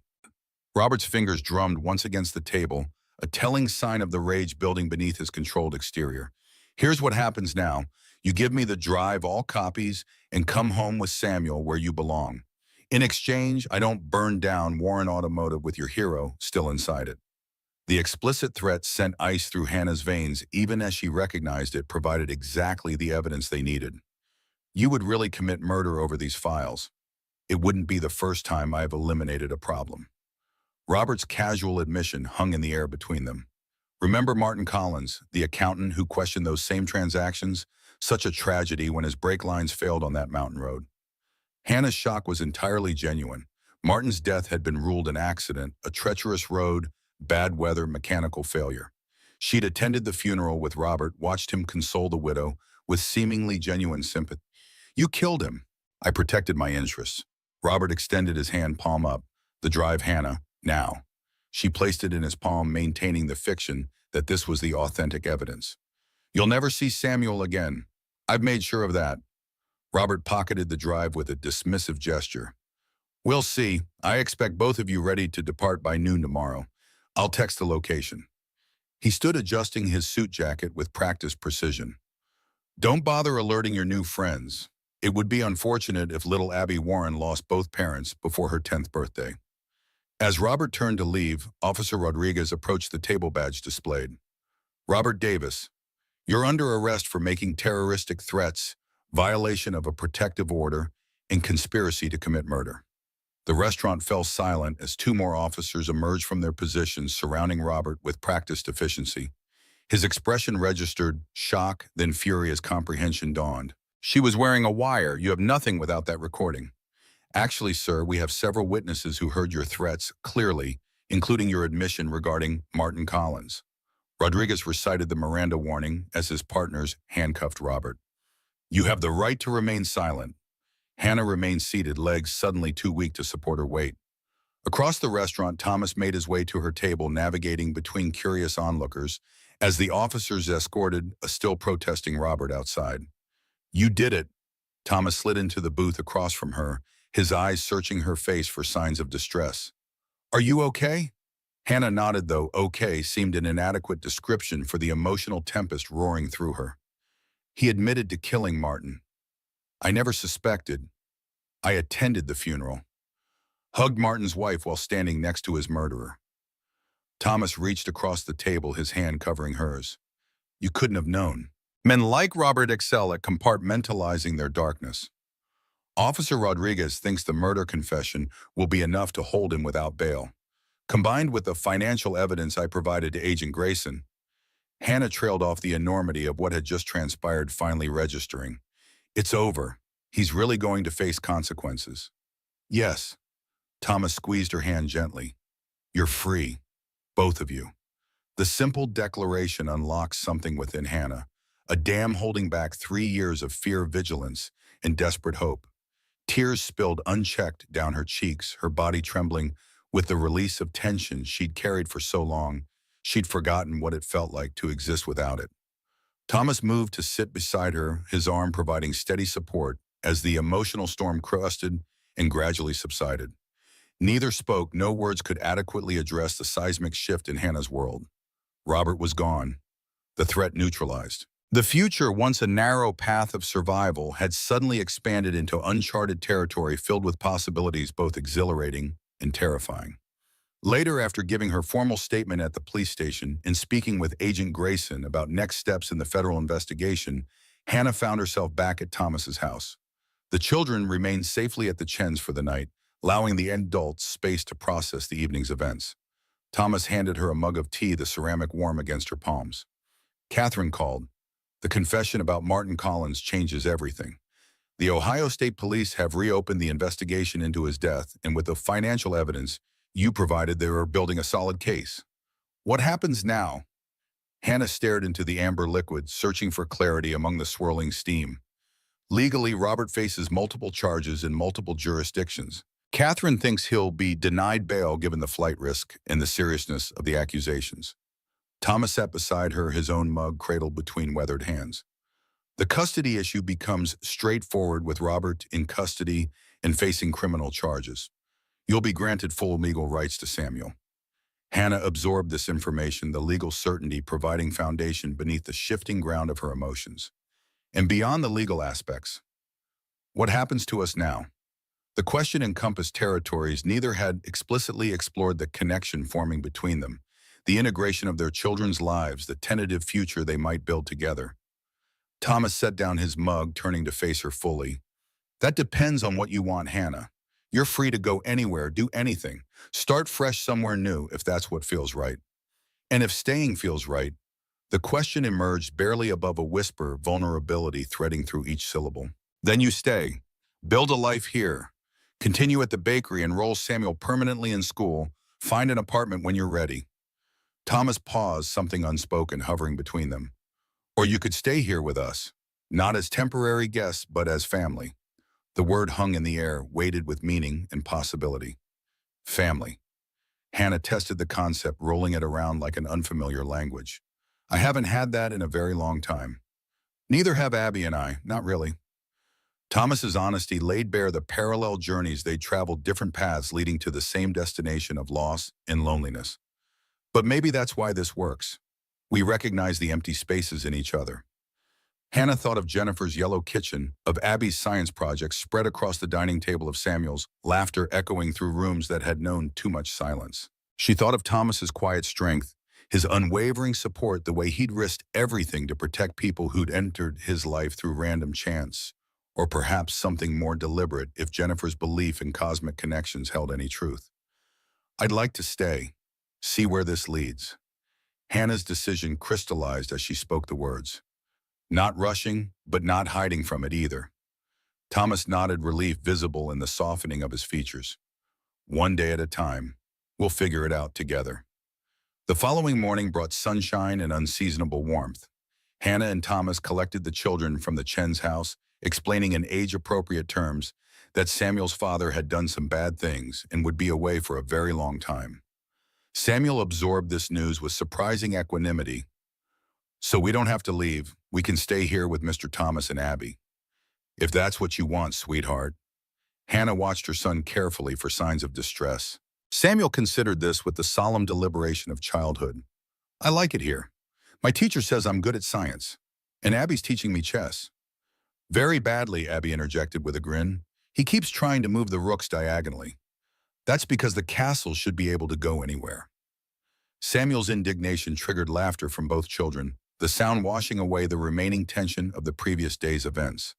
Robert's fingers drummed once against the table, a telling sign of the rage building beneath his controlled exterior. "Here's what happens now. You give me the drive, all copies, and come home with Samuel where you belong. In exchange, I don't burn down Warren Automotive with your hero still inside it." The explicit threat sent ice through Hannah's veins, even as she recognized it provided exactly the evidence they needed. "You would really commit murder over these files. It wouldn't be the first time I've eliminated a problem." Robert's casual admission hung in the air between them. "Remember Martin Collins, the accountant who questioned those same transactions? Such a tragedy when his brake lines failed on that mountain road." Hannah's shock was entirely genuine. Martin's death had been ruled an accident, a treacherous road, bad weather, mechanical failure. She'd attended the funeral with Robert, watched him console the widow with seemingly genuine sympathy. "You killed him." "I protected my interests." Robert extended his hand, palm up. "The drive, Hannah. Now, she placed it in his palm, maintaining the fiction that this was the authentic evidence. You'll never see Samuel again. I've made sure of that. Robert pocketed the drive with a dismissive gesture. We'll see. I expect both of you ready to depart by noon tomorrow. I'll text the location. He stood adjusting his suit jacket with practiced precision. Don't bother alerting your new friends. It would be unfortunate if little Abby Warren lost both parents before her 10th birthday. As Robert turned to leave, Officer Rodriguez approached the table badge displayed. Robert Davis, you're under arrest for making terroristic threats, violation of a protective order, and conspiracy to commit murder. The restaurant fell silent as two more officers emerged from their positions surrounding Robert with practiced efficiency. His expression registered shock, then fury as comprehension dawned. She was wearing a wire. You have nothing without that recording. Actually, sir, we have several witnesses who heard your threats clearly, including your admission regarding Martin Collins. Rodriguez recited the Miranda warning as his partners handcuffed Robert. You have the right to remain silent. Hannah remained seated, legs suddenly too weak to support her weight. Across the restaurant, Thomas made his way to her table, navigating between curious onlookers as the officers escorted a still protesting Robert outside. You did it. Thomas slid into the booth across from her, his eyes searching her face for signs of distress. Are you okay? Hannah nodded, though okay seemed an inadequate description for the emotional tempest roaring through her. He admitted to killing Martin. I never suspected. I attended the funeral. Hugged Martin's wife while standing next to his murderer. Thomas reached across the table, his hand covering hers. You couldn't have known. Men like Robert excel at compartmentalizing their darkness. Officer Rodriguez thinks the murder confession will be enough to hold him without bail. Combined with the financial evidence I provided to Agent Grayson, Hannah trailed off, the enormity of what had just transpired finally registering. It's over. He's really going to face consequences. Yes. Thomas squeezed her hand gently. You're free. Both of you. The simple declaration unlocks something within Hannah, a dam holding back 3 years of fear, vigilance, and desperate hope. Tears spilled unchecked down her cheeks, her body trembling with the release of tension she'd carried for so long, she'd forgotten what it felt like to exist without it. Thomas moved to sit beside her, his arm providing steady support as the emotional storm crested and gradually subsided. Neither spoke, no words could adequately address the seismic shift in Hannah's world. Robert was gone, the threat neutralized. The future, once a narrow path of survival, had suddenly expanded into uncharted territory filled with possibilities both exhilarating and terrifying. Later, after giving her formal statement at the police station and speaking with Agent Grayson about next steps in the federal investigation, Hannah found herself back at Thomas's house. The children remained safely at the Chens for the night, allowing the adults space to process the evening's events. Thomas handed her a mug of tea, the ceramic warm against her palms. Catherine called. The confession about Martin Collins changes everything. The Ohio State Police have reopened the investigation into his death, and with the financial evidence you provided, they are building a solid case. What happens now? Hannah stared into the amber liquid, searching for clarity among the swirling steam. Legally, Robert faces multiple charges in multiple jurisdictions. Catherine thinks he'll be denied bail given the flight risk and the seriousness of the accusations. Thomas sat beside her, his own mug cradled between weathered hands. The custody issue becomes straightforward with Robert in custody and facing criminal charges. You'll be granted full legal rights to Samuel. Hannah absorbed this information, the legal certainty providing foundation beneath the shifting ground of her emotions. And beyond the legal aspects, what happens to us now? The question encompassed territories neither had explicitly explored, the connection forming between them, the integration of their children's lives, the tentative future they might build together. Thomas set down his mug, turning to face her fully. That depends on what you want, Hannah. You're free to go anywhere, do anything. Start fresh somewhere new if that's what feels right. And if staying feels right, the question emerged barely above a whisper, vulnerability threading through each syllable. Then you stay. Build a life here. Continue at the bakery, enroll Samuel permanently in school, find an apartment when you're ready. Thomas paused, something unspoken hovering between them. Or you could stay here with us, not as temporary guests, but as family. The word hung in the air, weighted with meaning and possibility. Family. Hannah tested the concept, rolling it around like an unfamiliar language. I haven't had that in a very long time. Neither have Abby and I, not really. Thomas's honesty laid bare the parallel journeys they traveled, different paths leading to the same destination of loss and loneliness. But maybe that's why this works. We recognize the empty spaces in each other. Hannah thought of Jennifer's yellow kitchen, of Abby's science projects spread across the dining table, of Samuel's laughter echoing through rooms that had known too much silence. She thought of Thomas's quiet strength, his unwavering support, the way he'd risked everything to protect people who'd entered his life through random chance, or perhaps something more deliberate if Jennifer's belief in cosmic connections held any truth. I'd like to stay, see where this leads. Hannah's decision crystallized as she spoke the words. Not rushing, but not hiding from it either. Thomas nodded, relief visible in the softening of his features. One day at a time, we'll figure it out together. The following morning brought sunshine and unseasonable warmth. Hannah and Thomas collected the children from the Chen's house, explaining in age-appropriate terms that Samuel's father had done some bad things and would be away for a very long time. Samuel absorbed this news with surprising equanimity. So we don't have to leave. We can stay here with Mr. Thomas and Abby. If that's what you want, sweetheart. Hannah watched her son carefully for signs of distress. Samuel considered this with the solemn deliberation of childhood. I like it here. My teacher says I'm good at science, and Abby's teaching me chess. Very badly, Abby interjected with a grin. He keeps trying to move the rooks diagonally. That's because the castle should be able to go anywhere. Samuel's indignation triggered laughter from both children, the sound washing away the remaining tension of the previous day's events.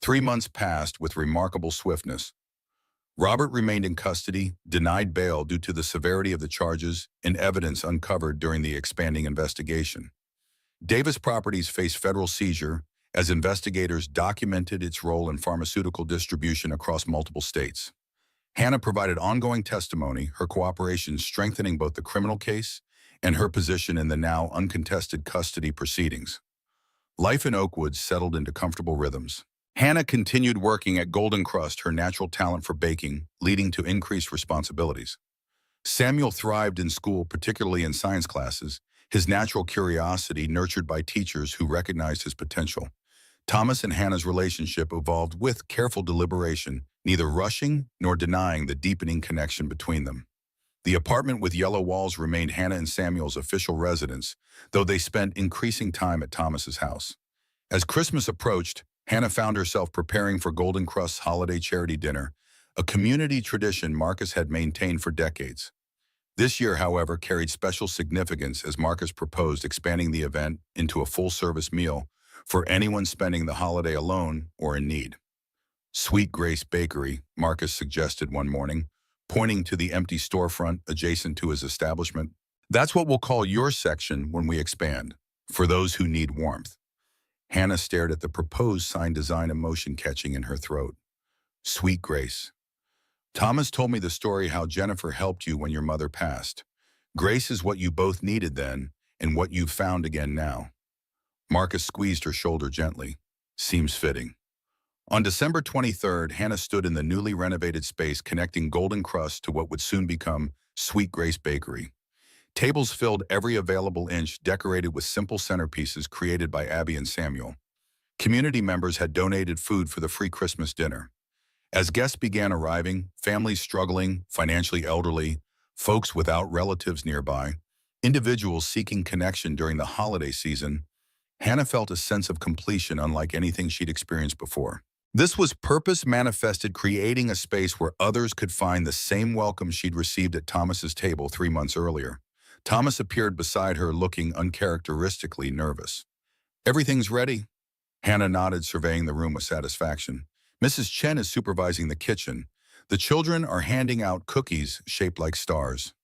3 months passed with remarkable swiftness. Robert remained in custody, denied bail due to the severity of the charges and evidence uncovered during the expanding investigation. Davis Properties faced federal seizure as investigators documented its role in pharmaceutical distribution across multiple states. Hannah provided ongoing testimony, her cooperation strengthening both the criminal case and her position in the now uncontested custody proceedings. Life in Oakwood settled into comfortable rhythms. Hannah continued working at Golden Crust, her natural talent for baking, leading to increased responsibilities. Samuel thrived in school, particularly in science classes, his natural curiosity nurtured by teachers who recognized his potential. Thomas and Hannah's relationship evolved with careful deliberation, neither rushing nor denying the deepening connection between them. The apartment with yellow walls remained Hannah and Samuel's official residence, though they spent increasing time at Thomas's house. As Christmas approached, Hannah found herself preparing for Golden Crust's holiday charity dinner, a community tradition Marcus had maintained for decades. This year, however, carried special significance as Marcus proposed expanding the event into a full-service meal for anyone spending the holiday alone or in need. Sweet Grace Bakery, Marcus suggested one morning, pointing to the empty storefront adjacent to his establishment. That's what we'll call your section when we expand, for those who need warmth. Hannah stared at the proposed sign design, emotion catching in her throat. Sweet Grace. Thomas told me the story how Jennifer helped you when your mother passed. Grace is what you both needed then and what you've found again now. Marcus squeezed her shoulder gently. Seems fitting. On December 23rd, Hannah stood in the newly renovated space connecting Golden Crust to what would soon become Sweet Grace Bakery. Tables filled every available inch, decorated with simple centerpieces created by Abby and Samuel. Community members had donated food for the free Christmas dinner. As guests began arriving, families struggling, financially elderly, folks without relatives nearby, individuals seeking connection during the holiday season, Hannah felt a sense of completion unlike anything she'd experienced before. This was purpose manifested, creating a space where others could find the same welcome she'd received at Thomas's table 3 months earlier. Thomas appeared beside her, looking uncharacteristically nervous. Everything's ready? Hannah nodded, surveying the room with satisfaction. Mrs. Chen is supervising the kitchen. The children are handing out cookies shaped like stars.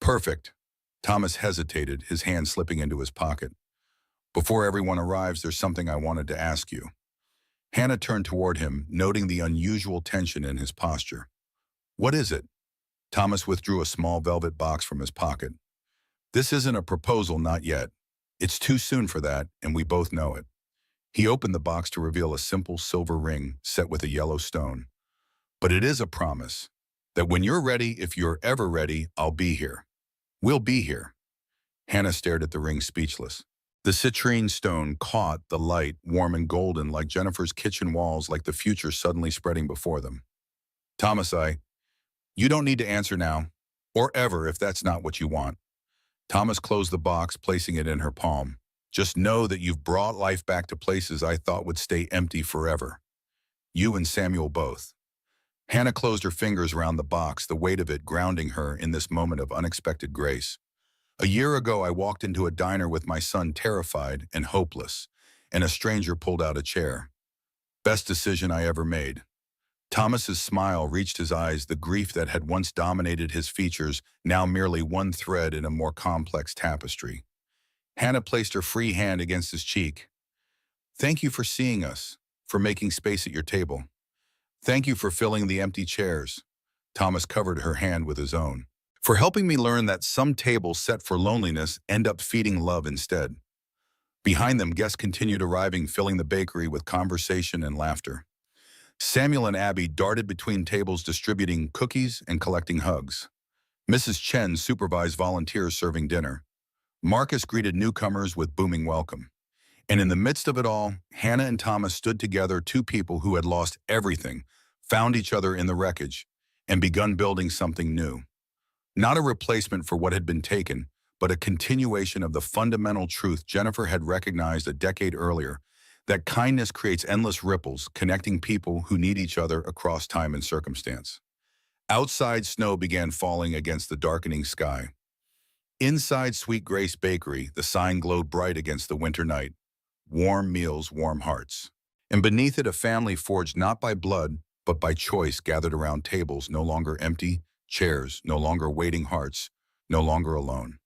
Perfect. Thomas hesitated, his hand slipping into his pocket. Before everyone arrives, there's something I wanted to ask you. Hannah turned toward him, noting the unusual tension in his posture. What is it? Thomas withdrew a small velvet box from his pocket. This isn't a proposal, not yet. It's too soon for that, and we both know it. He opened the box to reveal a simple silver ring set with a yellow stone. But it is a promise. That when you're ready, if you're ever ready, I'll be here. We'll be here. Hannah stared at the ring speechless. The citrine stone caught the light, warm and golden like Jennifer's kitchen walls, like the future suddenly spreading before them. Thomas, you don't need to answer now, or ever if that's not what you want. Thomas closed the box, placing it in her palm. Just know that you've brought life back to places I thought would stay empty forever. You and Samuel both. Hannah closed her fingers around the box, the weight of it grounding her in this moment of unexpected grace. A year ago, I walked into a diner with my son, terrified and hopeless, and a stranger pulled out a chair. Best decision I ever made. Thomas's smile reached his eyes, the grief that had once dominated his features, now merely one thread in a more complex tapestry. Hannah placed her free hand against his cheek. Thank you for seeing us, for making space at your table. Thank you for filling the empty chairs. Thomas covered her hand with his own. For helping me learn that some tables set for loneliness end up feeding love instead. Behind them, guests continued arriving, filling the bakery with conversation and laughter. Samuel and Abby darted between tables, distributing cookies and collecting hugs. Mrs. Chen supervised volunteers serving dinner. Marcus greeted newcomers with booming welcome. And in the midst of it all, Hannah and Thomas stood together, two people who had lost everything, found each other in the wreckage, and begun building something new. Not a replacement for what had been taken, but a continuation of the fundamental truth Jennifer had recognized a decade earlier, that kindness creates endless ripples, connecting people who need each other across time and circumstance. Outside, snow began falling against the darkening sky. Inside Sweet Grace Bakery, the sign glowed bright against the winter night. Warm meals, warm hearts. And beneath it, a family forged not by blood, but by choice, gathered around tables no longer empty, chairs no longer waiting, hearts no longer alone.